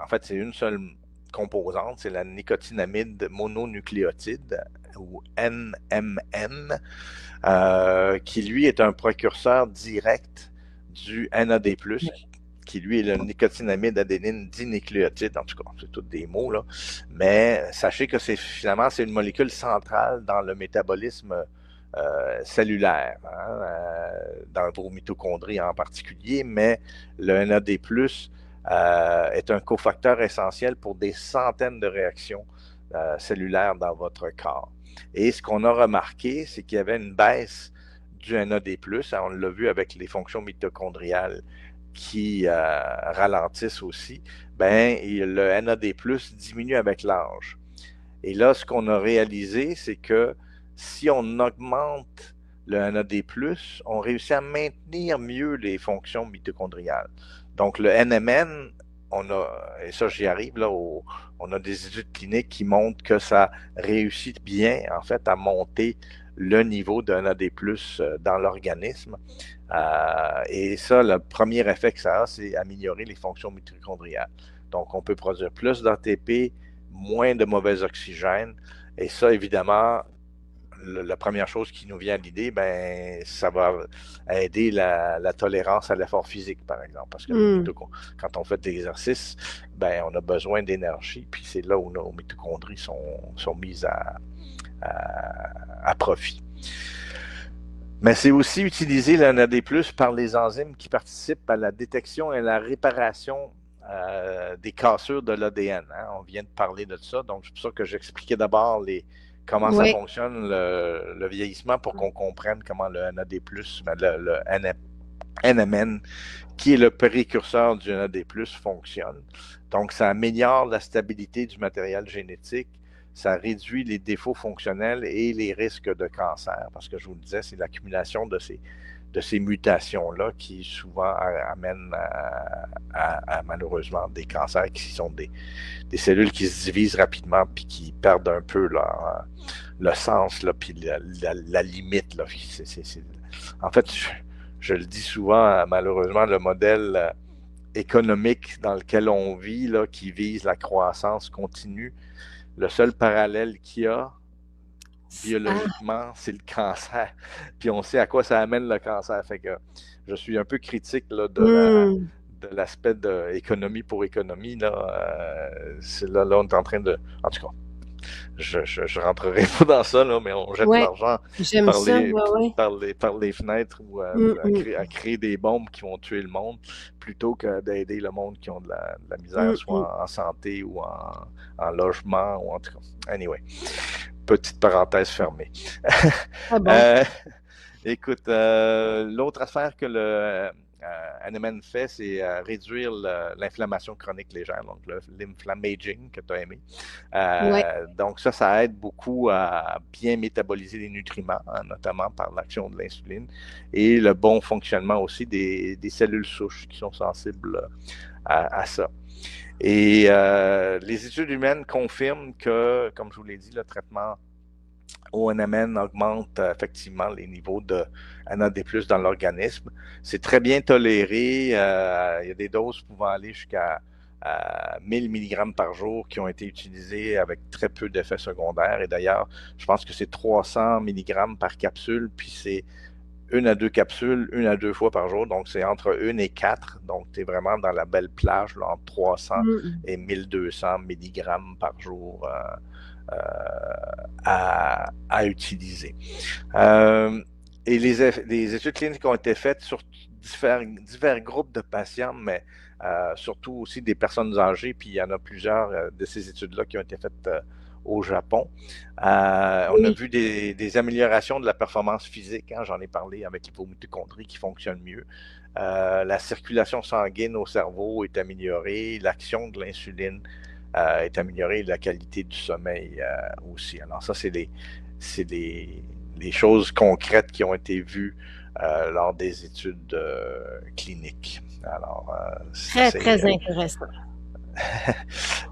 en fait, c'est une seule composante, c'est la nicotinamide mononucléotide, ou NMN, qui lui est un précurseur direct du NAD+, qui lui est le nicotinamide adénine dinucléotide. En tout cas, c'est tous des mots, là. Mais sachez que finalement, c'est une molécule centrale dans le métabolisme cellulaire, dans vos mitochondries en particulier, mais le NAD+, est un cofacteur essentiel pour des centaines de réactions cellulaires dans votre corps. Et ce qu'on a remarqué, c'est qu'il y avait une baisse du NAD+, on l'a vu avec les fonctions mitochondriales qui ralentissent aussi, le NAD+, diminue avec l'âge. Et là, ce qu'on a réalisé, c'est que si on augmente le NAD+, on réussit à maintenir mieux les fonctions mitochondriales. Donc, le NMN, et ça j'y arrive, là, on a des études cliniques qui montrent que ça réussit bien, en fait, à monter le niveau de NAD+, dans l'organisme. Et ça, le premier effet que ça a, c'est améliorer les fonctions mitochondriales. Donc, on peut produire plus d'ATP, moins de mauvais oxygène, et ça, évidemment, la première chose qui nous vient à l'idée, ça va aider la tolérance à l'effort physique, par exemple. Parce que quand on fait de l'exercice, on a besoin d'énergie, puis c'est là où nos mitochondries sont mises à profit. Mais c'est aussi utiliser le NAD+, par les enzymes qui participent à la détection et la réparation des cassures de l'ADN. On vient de parler de ça, donc c'est pour ça que j'expliquais d'abord comment ça fonctionne le vieillissement, pour qu'on comprenne comment le NAD+, le NMN, qui est le précurseur du NAD+, fonctionne. Donc, ça améliore la stabilité du matériel génétique, ça réduit les défauts fonctionnels et les risques de cancer, parce que je vous le disais, c'est l'accumulation de ces mutations-là qui souvent amènent à malheureusement des cancers qui sont des cellules qui se divisent rapidement puis qui perdent un peu le sens, là, puis la limite. Là. En fait, je le dis souvent, malheureusement, le modèle économique dans lequel on vit, là, qui vise la croissance continue, le seul parallèle qu'il y a biologiquement, c'est le cancer. Puis on sait à quoi ça amène le cancer. Fait que je suis un peu critique là, de l'aspect de économie pour économie. Là, on est en train de... En tout cas, je rentrerai pas dans ça, là, mais on jette de l'argent par les fenêtres ou à créer des bombes qui vont tuer le monde, plutôt que d'aider le monde qui ont de la misère, soit en santé ou en logement, ou en tout cas. Anyway, petite parenthèse fermée. Écoute, l'autre affaire que le NMN fait, c'est réduire l'inflammation chronique légère, donc l'inflammaging que tu as aimé. Oui. Donc ça aide beaucoup à bien métaboliser les nutriments, hein, notamment par l'action de l'insuline, et le bon fonctionnement aussi des cellules souches qui sont sensibles à ça. Et les études humaines confirment que, comme je vous l'ai dit, le traitement ONMN augmente effectivement les niveaux de NAD+ dans l'organisme. C'est très bien toléré. Il y a des doses pouvant aller jusqu'à 1000 mg par jour qui ont été utilisées avec très peu d'effets secondaires. Et d'ailleurs, je pense que c'est 300 mg par capsule, puis c'est 1 à 2 capsules, 1 à 2 fois par jour. Donc, c'est entre 1 et 4. Donc, tu es vraiment dans la belle plage, là, entre 300 et 1200 mg par jour à utiliser. Et les études cliniques ont été faites sur divers groupes de patients, mais surtout aussi des personnes âgées, puis il y en a plusieurs de ces études-là qui ont été faites au Japon. On a vu des améliorations de la performance physique, hein, j'en ai parlé avec l'hypomitochondrie qui fonctionne mieux. La circulation sanguine au cerveau est améliorée, l'action de l'insuline est améliorée, la qualité du sommeil aussi. Alors ça, c'est des choses concrètes qui ont été vues lors des études cliniques. Alors, Très intéressant.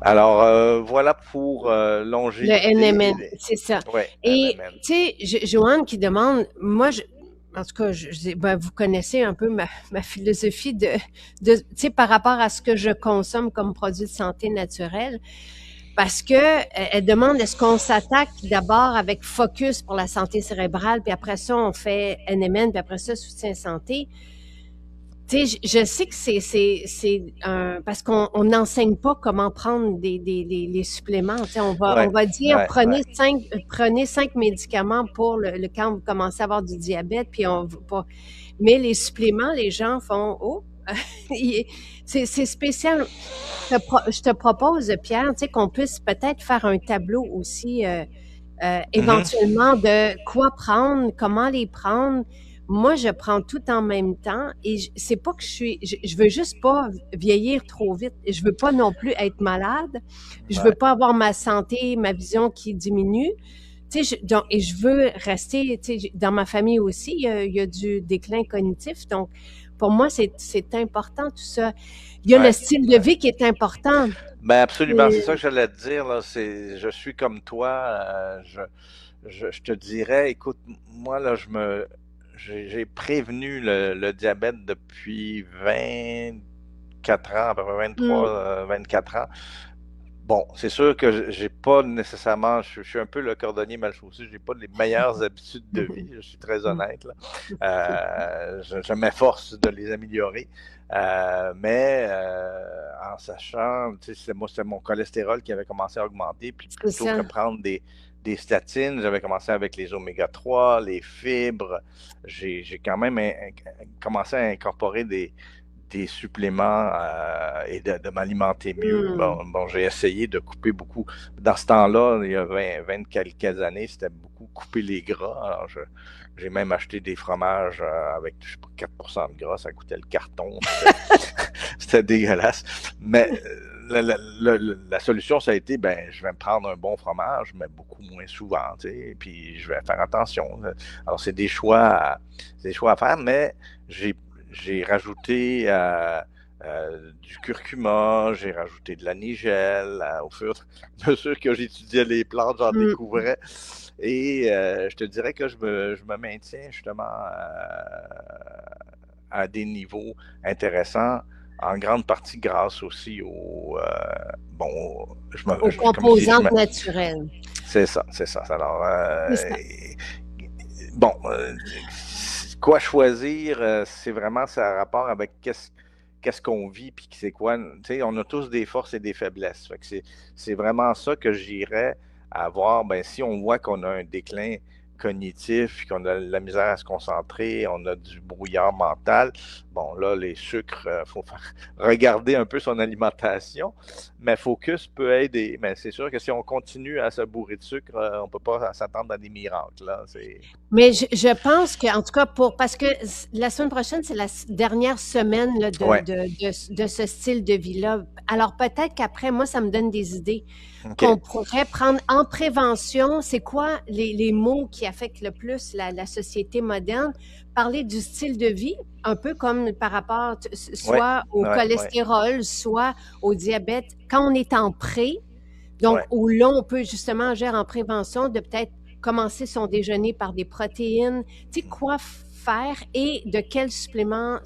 Alors, voilà pour Le longévité. NMN, c'est ça. Ouais, Et, NMN. tu sais, Joanne qui demande, moi, en tout cas, ben, vous connaissez un peu ma philosophie tu sais, par rapport à ce que je consomme comme produit de santé naturelle. Parce que elle demande est-ce qu'on s'attaque d'abord avec focus pour la santé cérébrale, puis après ça, on fait NMN, puis après ça, soutien santé. Tu sais, je sais que c'est parce qu'on n'enseigne pas comment prendre les suppléments. Tu sais, on Ouais, va dire ouais, ouais. prenez 5 médicaments pour quand vous commencez à avoir du diabète, puis on va pas. Mais les suppléments, les gens font oh, c'est spécial. Je te propose, Pierre, tu sais, qu'on puisse peut-être faire un tableau aussi, éventuellement de quoi prendre, comment les prendre. Moi, je prends tout en même temps et c'est pas que je veux juste pas vieillir trop vite. Je veux pas non plus être malade. Je veux Ouais. pas avoir ma santé, ma vision qui diminue. Tu sais, donc, et je veux rester, tu sais, dans ma famille aussi, il y a du déclin cognitif. Donc, pour moi, c'est important tout ça. Il y a le Ouais. style de vie qui est important. Ben absolument, c'est ça que j'allais te dire. Là, je suis comme toi. Je te dirais, écoute, moi là, j'ai prévenu le diabète depuis 24 ans, à peu près 23, 24 ans. Bon, c'est sûr que j'ai pas nécessairement, je suis un peu le cordonnier mal chaussé, j'ai pas les meilleures habitudes de vie, je suis très honnête là. Je m'efforce de les améliorer, mais en sachant, tu sais, c'était mon cholestérol qui avait commencé à augmenter, puis C'est plutôt que ça. prendre des statines, j'avais commencé avec les oméga 3, les fibres, j'ai quand même commencé à incorporer des suppléments et de m'alimenter mieux. Bon, j'ai essayé de couper beaucoup. Dans ce temps-là, il y a 20 quelques années, c'était beaucoup couper les gras. Alors, j'ai même acheté des fromages avec, je sais pas, 4% de gras, ça coûtait le carton. C'était dégueulasse. Mais la solution, ça a été, ben, je vais me prendre un bon fromage, mais beaucoup moins souvent, tu sais, puis je vais faire attention. Alors, c'est des choix à faire, mais j'ai rajouté du curcuma, j'ai rajouté de la nigelle. Au fur et à mesure que j'étudiais les plantes, j'en découvrais. Et je te dirais que je me maintiens justement à des niveaux intéressants, en grande partie grâce aussi aux composantes naturelles. C'est ça. Alors, C'est ça. bon, quoi choisir, c'est vraiment ça a rapport avec qu'est-ce qu'on vit, puis c'est quoi, tu sais, on a tous des forces et des faiblesses. Fait que c'est vraiment ça que j'irais à voir, ben, si on voit qu'on a un déclin cognitif, qu'on a la misère à se concentrer, on a du brouillard mental. Bon, là, les sucres, faut regarder un peu son alimentation, mais Focus peut aider. Mais c'est sûr que si on continue à se bourrer de sucre, on ne peut pas s'attendre à des miracles. Là. Mais je pense que, en tout cas, parce que la semaine prochaine, c'est la dernière semaine là, Ouais. de ce style de vie-là. Alors peut-être qu'après, moi, ça me donne des idées qu'on OK. pourrait prendre en prévention. C'est quoi les mots qui affectent le plus la société moderne? Parler du style de vie, un peu comme par rapport Ouais. soit au Ouais. Ouais. cholestérol, soit au diabète, quand on est en pré. Donc, Ouais. où là, on peut justement agir en prévention de peut-être commencer son déjeuner par des protéines, tu sais, quoi faire et de quels suppléments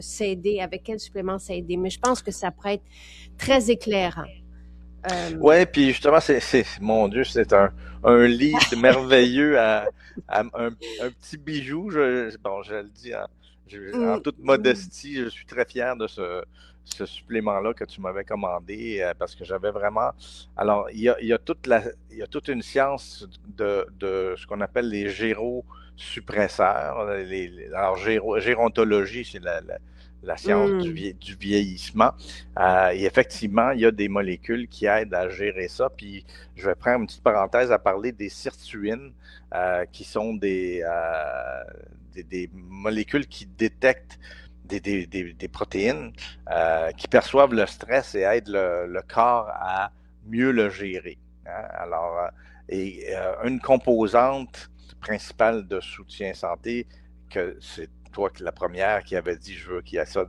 s'aider, avec quels suppléments s'aider. Mais je pense que ça pourrait être très éclairant. Ouais, puis justement, mon Dieu, c'est un lead merveilleux à un petit bijou. Bon, je le dis en Mm, toute modestie, je suis très fier de ce supplément-là que tu m'avais commandé parce que j'avais vraiment. Alors, il y a toute une science de ce qu'on appelle les gérosuppresseurs. Alors, gérontologie, c'est la science mm. du vieillissement. Et effectivement, il y a des molécules qui aident à gérer ça. Puis je vais prendre une petite parenthèse à parler des sirtuines, qui sont des molécules qui détectent des protéines qui perçoivent le stress et aident le corps à mieux le gérer. Hein? Alors, une composante principale de soutien santé, que c'est toi la première qui avait dit je veux qu'il y ait ça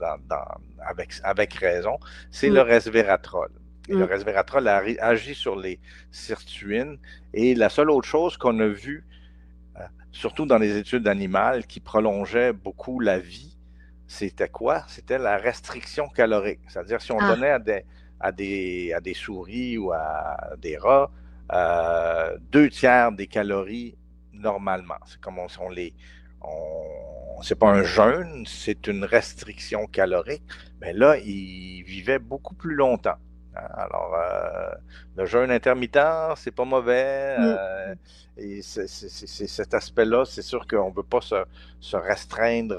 avec raison, c'est le Mm, resveratrol. Et le mm. resveratrol agit sur les sirtuines. Et la seule autre chose qu'on a vue, surtout dans les études animales, qui prolongeait beaucoup la vie, c'était quoi? C'était la restriction calorique. C'est-à-dire si on Ah, donnait à des souris ou à des rats 2 tiers des calories normalement. C'est comme c'est pas un jeûne, c'est une restriction calorique. Mais là, ils vivaient beaucoup plus longtemps. Alors, le jeûne intermittent, c'est pas mauvais. mm. Et c'est cet aspect-là, c'est sûr qu'on ne peut pas se restreindre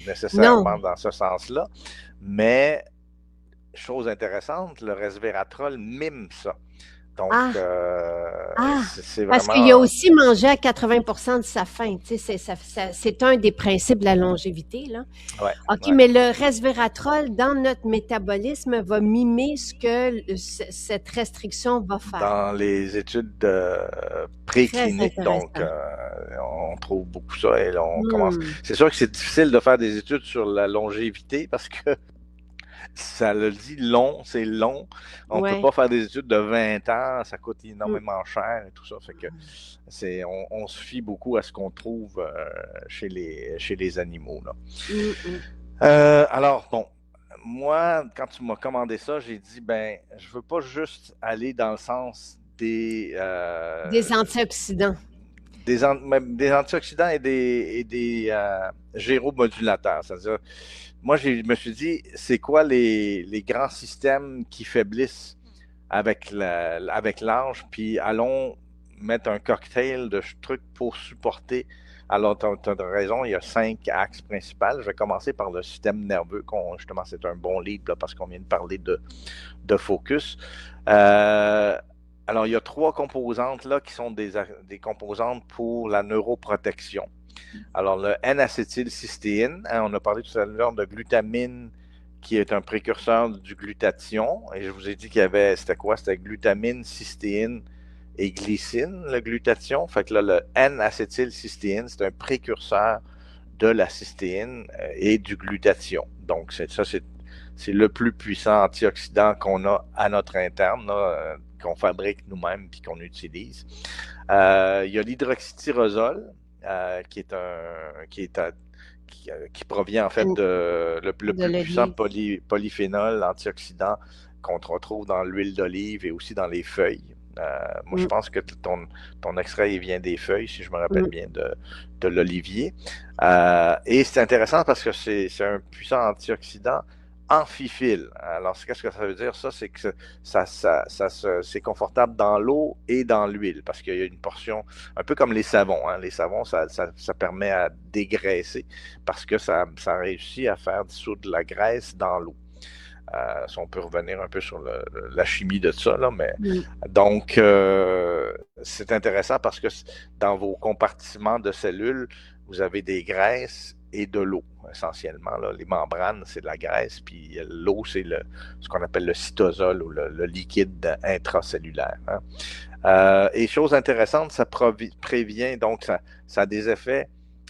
nécessairement Non. dans ce sens-là. Mais, chose intéressante, le resveratrol mime ça. Donc, Ah, ah. c'est Parce qu'il a vraiment. aussi mangé à 80% de sa faim. Tu sais, c'est un des principes de la longévité, là. Ouais, OK, ouais. mais le resveratrol, dans notre métabolisme, va mimer ce que cette restriction va faire. Dans les études Très précliniques, donc, intéressant. on trouve beaucoup ça et là, on commence. Hmm. C'est sûr que c'est difficile de faire des études sur la longévité parce que ça le dit long, c'est long. On ne peut Ouais. pas faire des études de 20 ans, ça coûte Mm, énormément cher et tout ça. Fait que on se fie beaucoup à ce qu'on trouve chez les animaux. Là. mm, mm. Alors, bon, moi, quand tu m'as commandé ça, j'ai dit, ben, je veux pas juste aller dans le sens Des antioxydants. des antioxydants et des géromodulateurs. C'est-à-dire, moi, je me suis dit, c'est quoi les grands systèmes qui faiblissent avec l'âge, puis allons mettre un cocktail de trucs pour supporter. Alors, tu as raison, il y a 5 axes principaux. Je vais commencer par le système nerveux, justement, c'est un bon lead là, parce qu'on vient de parler de focus. Euh, alors, il y a 3 composantes là qui sont des composantes pour la neuroprotection. Alors, le N-acétylcystéine, hein, on a parlé tout à l'heure de glutamine, qui est un précurseur du glutathion. Et je vous ai dit qu'il y avait, c'était quoi? C'était glutamine, cystéine et glycine, le glutathion. Fait que là, le N-acétylcystéine, c'est un précurseur de la cystéine et du glutathion. Donc, c'est le plus puissant antioxydant qu'on a à notre interne, là, qu'on fabrique nous-mêmes puis qu'on utilise. Il y a l'hydroxytyrosol, qui provient en fait le De plus puissant l'olive. polyphénol antioxydant qu'on retrouve dans l'huile d'olive et aussi dans les feuilles. Moi, je Mm, pense que ton extrait il vient des feuilles, si je me rappelle mm. bien, de l'olivier. Et c'est intéressant parce que c'est un puissant antioxydant amphiphiles. Alors, qu'est-ce que ça veut dire? Ça, c'est que c'est confortable dans l'eau et dans l'huile, parce qu'il y a une portion, un peu comme les savons. Hein. Les savons, ça permet à dégraisser, parce que ça réussit à faire dissoudre la graisse dans l'eau. Si on peut revenir un peu sur la chimie de ça, là, mais donc c'est intéressant parce que dans vos compartiments de cellules, vous avez des graisses et de l'eau, essentiellement. Là. Les membranes, c'est de la graisse, puis l'eau, c'est ce qu'on appelle le cytosol ou le liquide intracellulaire. Hein. Et chose intéressante, ça prévient, donc ça a des effets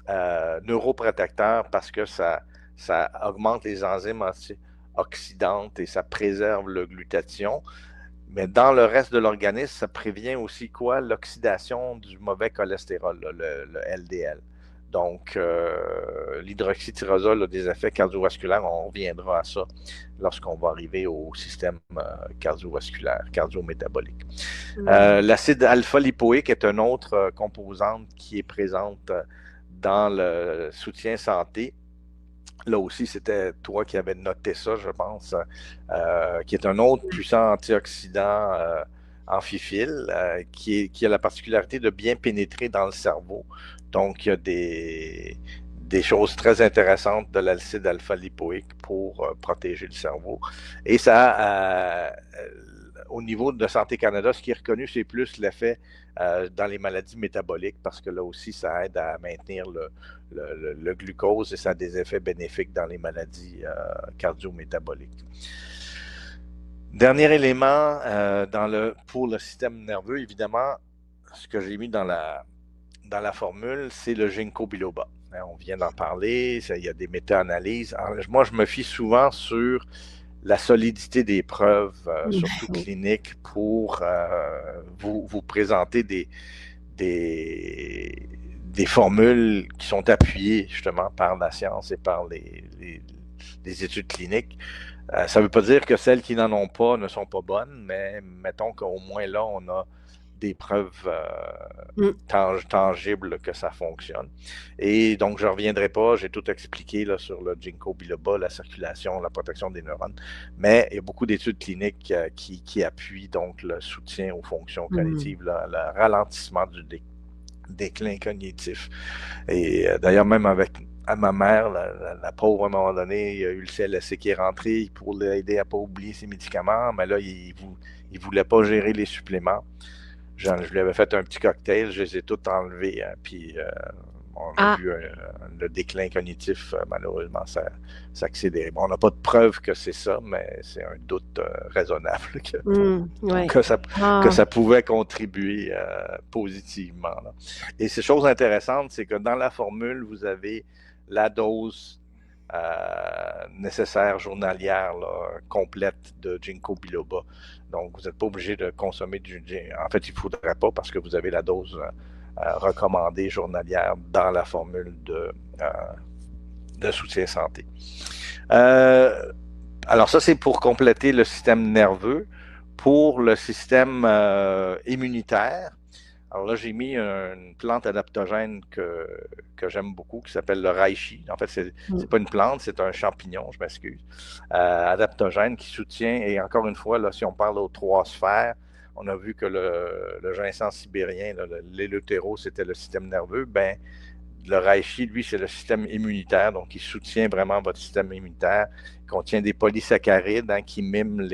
neuroprotecteurs parce que ça augmente les enzymes oxydante et ça préserve le glutathion. Mais dans le reste de l'organisme, ça prévient aussi quoi? L'oxydation du mauvais cholestérol, là, le LDL. Donc, l'hydroxytyrosol a des effets cardiovasculaires. On reviendra à ça lorsqu'on va arriver au système cardiovasculaire, cardiométabolique. L'acide alpha-lipoïque est une autre composante qui est présente dans le soutien santé. Là aussi, c'était toi qui avais noté ça, je pense, qui est un autre puissant antioxydant amphiphile qui a la particularité de bien pénétrer dans le cerveau. Donc, il y a des choses très intéressantes de l'acide alpha-lipoïque pour protéger le cerveau. Et ça, au niveau de Santé Canada, ce qui est reconnu, c'est plus l'effet dans les maladies métaboliques, parce que là aussi, ça aide à maintenir le glucose et ça a des effets bénéfiques dans les maladies cardio-métaboliques. Dernier élément pour le système nerveux, évidemment, ce que j'ai mis dans la formule, c'est le ginkgo biloba. On vient d'en parler, il y a des méta-analyses. Alors, moi, je me fie souvent sur la solidité des preuves, surtout cliniques, pour vous présenter des formules qui sont appuyées justement par la science et par les études cliniques. Ça ne veut pas dire que celles qui n'en ont pas ne sont pas bonnes, mais mettons qu'au moins là, on a des preuves tangibles que ça fonctionne. Et donc, je ne reviendrai pas, j'ai tout expliqué là, sur le ginkgo biloba, la circulation, la protection des neurones, mais il y a beaucoup d'études cliniques qui appuient donc le soutien aux fonctions cognitives, le ralentissement du déclin cognitif. Et d'ailleurs, même à ma mère, la pauvre, à un moment donné, il y a eu le CLSC qui est rentré pour l'aider à ne pas oublier ses médicaments, mais là, il ne voulait pas gérer les suppléments. Je lui avais fait un petit cocktail, je les ai tous enlevés, hein, puis on a vu le déclin cognitif, malheureusement, ça accéléré. Bon, on n'a pas de preuve que c'est ça, mais c'est un doute raisonnable que ça pouvait contribuer positivement. Là. Et ces choses intéressantes, c'est que dans la formule, vous avez la dose nécessaire journalière là, complète de ginkgo biloba. Donc, vous n'êtes pas obligé de consommer en fait, il ne faudrait pas parce que vous avez la dose recommandée journalière dans la formule de soutien santé. Alors ça, c'est pour compléter le système nerveux. Pour le système immunitaire, alors là, j'ai mis une plante adaptogène que j'aime beaucoup, qui s'appelle le reishi. En fait, c'est pas une plante, c'est un champignon, je m'excuse. Adaptogène qui soutient, et encore une fois, là, si on parle aux 3 sphères, on a vu que le ginseng sibérien, l'éleutéro, c'était le système nerveux. Ben, le reishi, lui, c'est le système immunitaire, donc il soutient vraiment votre système immunitaire. Il contient des polysaccharides qui miment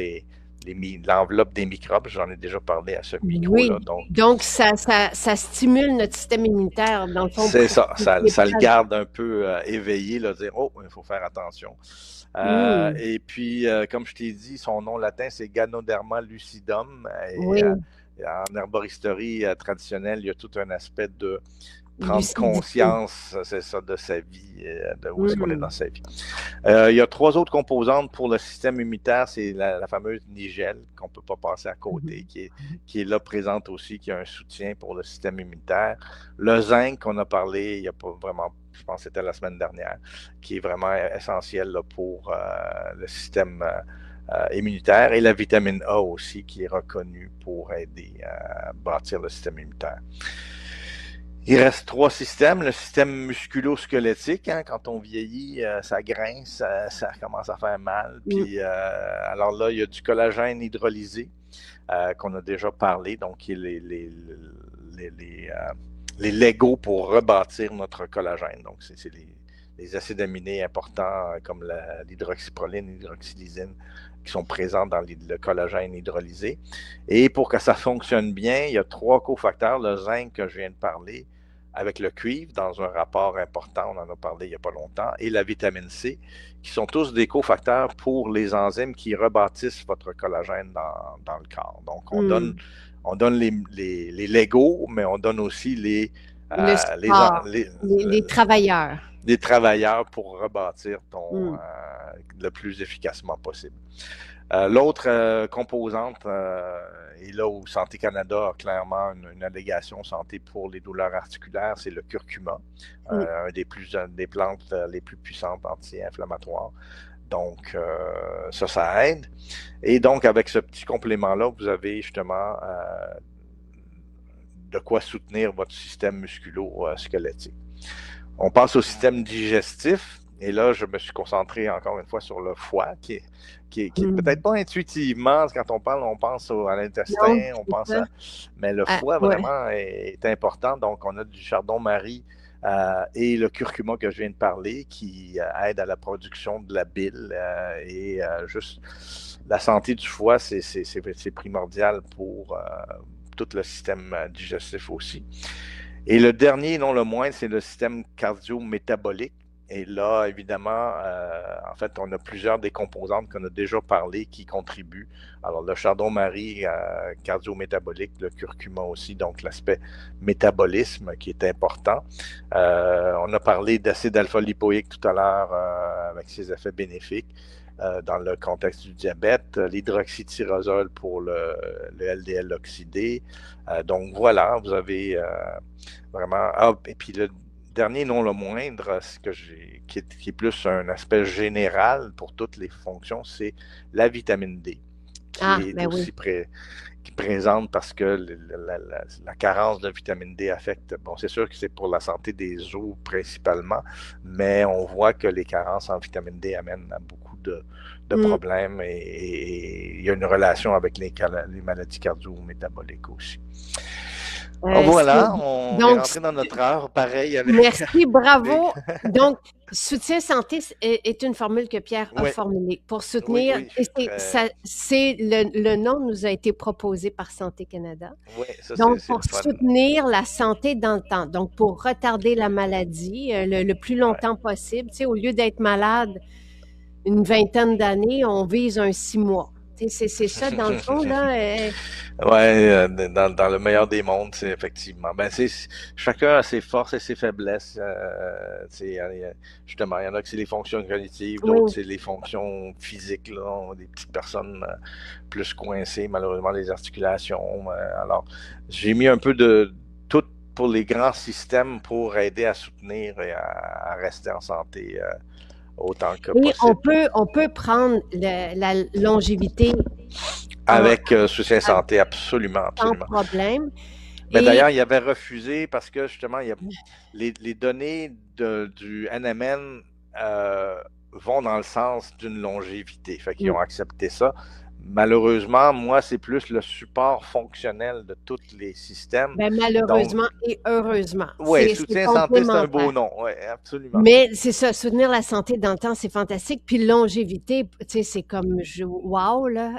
l'enveloppe des microbes, j'en ai déjà parlé à ce micro-là. Oui, donc ça stimule notre système immunitaire, dans le fond. C'est ça le garde un peu éveillé, là, dire « Oh, il faut faire attention ». Et puis, comme je t'ai dit, son nom latin, c'est Ganoderma lucidum. Et, en herboristerie traditionnelle, il y a tout un aspect de prendre conscience, c'est ça, de sa vie, de où est-ce qu'on est dans sa vie. Il y a 3 autres composantes pour le système immunitaire. C'est la fameuse nigelle, qu'on ne peut pas passer à côté, qui est là présente aussi, qui a un soutien pour le système immunitaire. Le zinc, qu'on a parlé, il n'y a pas vraiment, je pense que c'était la semaine dernière, qui est vraiment essentiel là, pour le système immunitaire. Et la vitamine A aussi, qui est reconnue pour aider à bâtir le système immunitaire. Il reste 3 systèmes. Le système musculo-squelettique, hein, quand on vieillit, ça grince, ça commence à faire mal. Mm. Puis, alors là, il y a du collagène hydrolysé qu'on a déjà parlé, donc qui est les Legos pour rebâtir notre collagène. Donc, c'est les acides aminés importants comme l'hydroxyproline, l'hydroxylysine, qui sont présents dans le collagène hydrolysé. Et pour que ça fonctionne bien, il y a 3 cofacteurs, le zinc que je viens de parler, avec le cuivre dans un rapport important, on en a parlé il n'y a pas longtemps, et la vitamine C, qui sont tous des cofacteurs pour les enzymes qui rebâtissent votre collagène dans le corps. Donc, on donne les Legos, mais on donne aussi Le sport, les travailleurs. les travailleurs pour rebâtir le plus efficacement possible. L'autre composante, et là où Santé Canada a clairement une allégation santé pour les douleurs articulaires, c'est le curcuma, des plantes les plus puissantes anti-inflammatoires. Donc, ça aide. Et donc, avec ce petit complément-là, vous avez justement de quoi soutenir votre système musculo-squelettique. On passe au système digestif. Et là, je me suis concentré encore une fois sur le foie, qui est peut-être pas intuitivement, quand on parle, on pense à l'intestin, mais le foie vraiment est important. Donc, on a du chardon-marie et le curcuma que je viens de parler, qui aide à la production de la bile. Et juste la santé du foie, c'est primordial pour tout le système digestif aussi. Et le dernier, non le moindre, c'est le système cardio-métabolique. Et là, évidemment, en fait, on a plusieurs des composantes qu'on a déjà parlé qui contribuent. Alors, le chardon-marie cardio-métabolique, le curcuma aussi, donc l'aspect métabolisme qui est important. On a parlé d'acide alpha-lipoïque tout à l'heure avec ses effets bénéfiques dans le contexte du diabète, l'hydroxytyrosol pour le LDL oxydé. Donc, voilà, vous avez vraiment... et puis le dernier, non le moindre, qui est plus un aspect général pour toutes les fonctions, c'est la vitamine D, qui est aussi présente parce que la carence de vitamine D affecte, bon, c'est sûr que c'est pour la santé des os principalement, mais on voit que les carences en vitamine D amènent à beaucoup de problèmes et il y a une relation avec les maladies cardio-métaboliques aussi. Voilà, on est rentré dans notre heure, pareil. Merci, bravo. Donc, soutien santé est une formule que Pierre a formulée pour soutenir. Le nom nous a été proposé par Santé Canada. Donc, pour soutenir la santé dans le temps. Donc, pour retarder la maladie le plus longtemps possible. Tu sais, au lieu d'être malade une vingtaine d'années, on vise un 6 mois. C'est ça, dans le fond, là. Dans le meilleur des mondes, c'est effectivement. Chacun a ses forces et ses faiblesses. Justement, il y en a que c'est les fonctions cognitives, d'autres c'est les fonctions physiques. Là, des petites personnes plus coincées, malheureusement, les articulations. Alors, j'ai mis un peu de tout pour les grands systèmes pour aider à soutenir et à rester en santé autant que possible. Et on peut prendre la longévité avec soutien santé, absolument. Sans problème. Mais d'ailleurs, il avait refusé parce que justement, les données du NMN vont dans le sens d'une longévité. Fait qu'ils ont accepté ça. Malheureusement, moi, c'est plus le support fonctionnel de tous les systèmes. Malheureusement et heureusement. Oui, soutien santé, c'est un beau nom. Oui, absolument. Mais c'est ça, soutenir la santé dans le temps, c'est fantastique. Puis longévité, tu sais, c'est comme, wow, là,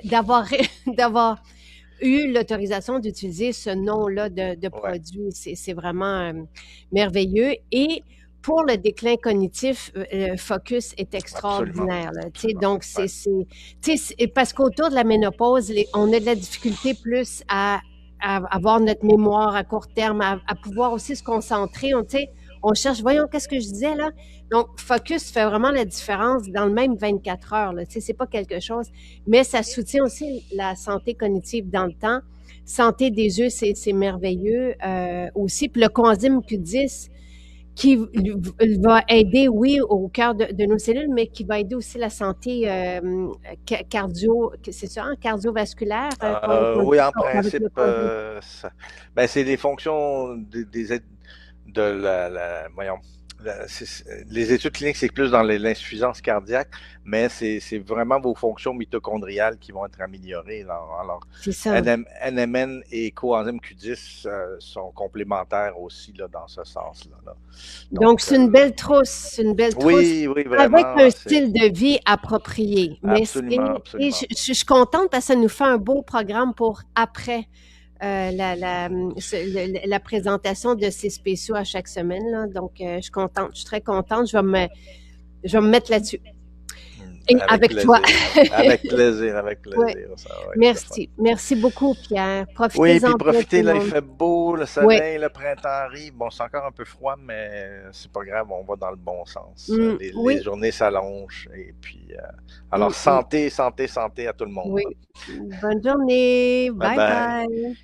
d'avoir eu l'autorisation d'utiliser ce nom-là de produit. C'est vraiment merveilleux. Et pour le déclin cognitif, le focus est extraordinaire. Là, donc, parce qu'autour de la ménopause, on a de la difficulté plus à avoir notre mémoire à court terme, à pouvoir aussi se concentrer. On cherche, voyons, qu'est-ce que je disais là? Donc, focus fait vraiment la différence dans le même 24 heures. C'est pas quelque chose, mais ça soutient aussi la santé cognitive dans le temps. Santé des yeux, c'est merveilleux aussi. Puis le coenzyme Q10, qui va aider, oui, au cœur de nos cellules, mais qui va aider aussi la santé cardio, c'est ça, hein, cardiovasculaire, Oui, en avec principe, le conduit. ben, c'est des fonctions de voyons, les études cliniques, c'est plus dans l'insuffisance cardiaque, mais c'est vraiment vos fonctions mitochondriales qui vont être améliorées. Alors, C'est ça. NMN et coenzyme Q10 sont complémentaires aussi là, dans ce sens-là. Là. Donc, c'est une belle trousse, c'est une belle trousse oui, avec vraiment, un c'est style de vie approprié. Mais absolument, absolument. je suis contente parce que ça nous fait un beau programme pour après la présentation de ces spéciaux à chaque semaine. Là. Donc, je suis contente, je suis très contente. Je vais me mettre là-dessus. Et Avec avec toi. plaisir. Avec plaisir, avec Ouais. plaisir. Ça va être le fun. Merci. Merci beaucoup, Pierre. Oui, puis Profitez-en bien, tout profitez, le là, il monde. fait beau, le Oui. soleil, le printemps arrive. Bon, c'est encore un peu froid, mais c'est pas grave, on va dans le bon sens. Les Oui. journées s'allongent. Et puis, alors, santé, santé, santé à tout le monde. Oui. Bonne journée. Bye Bye bye. bye.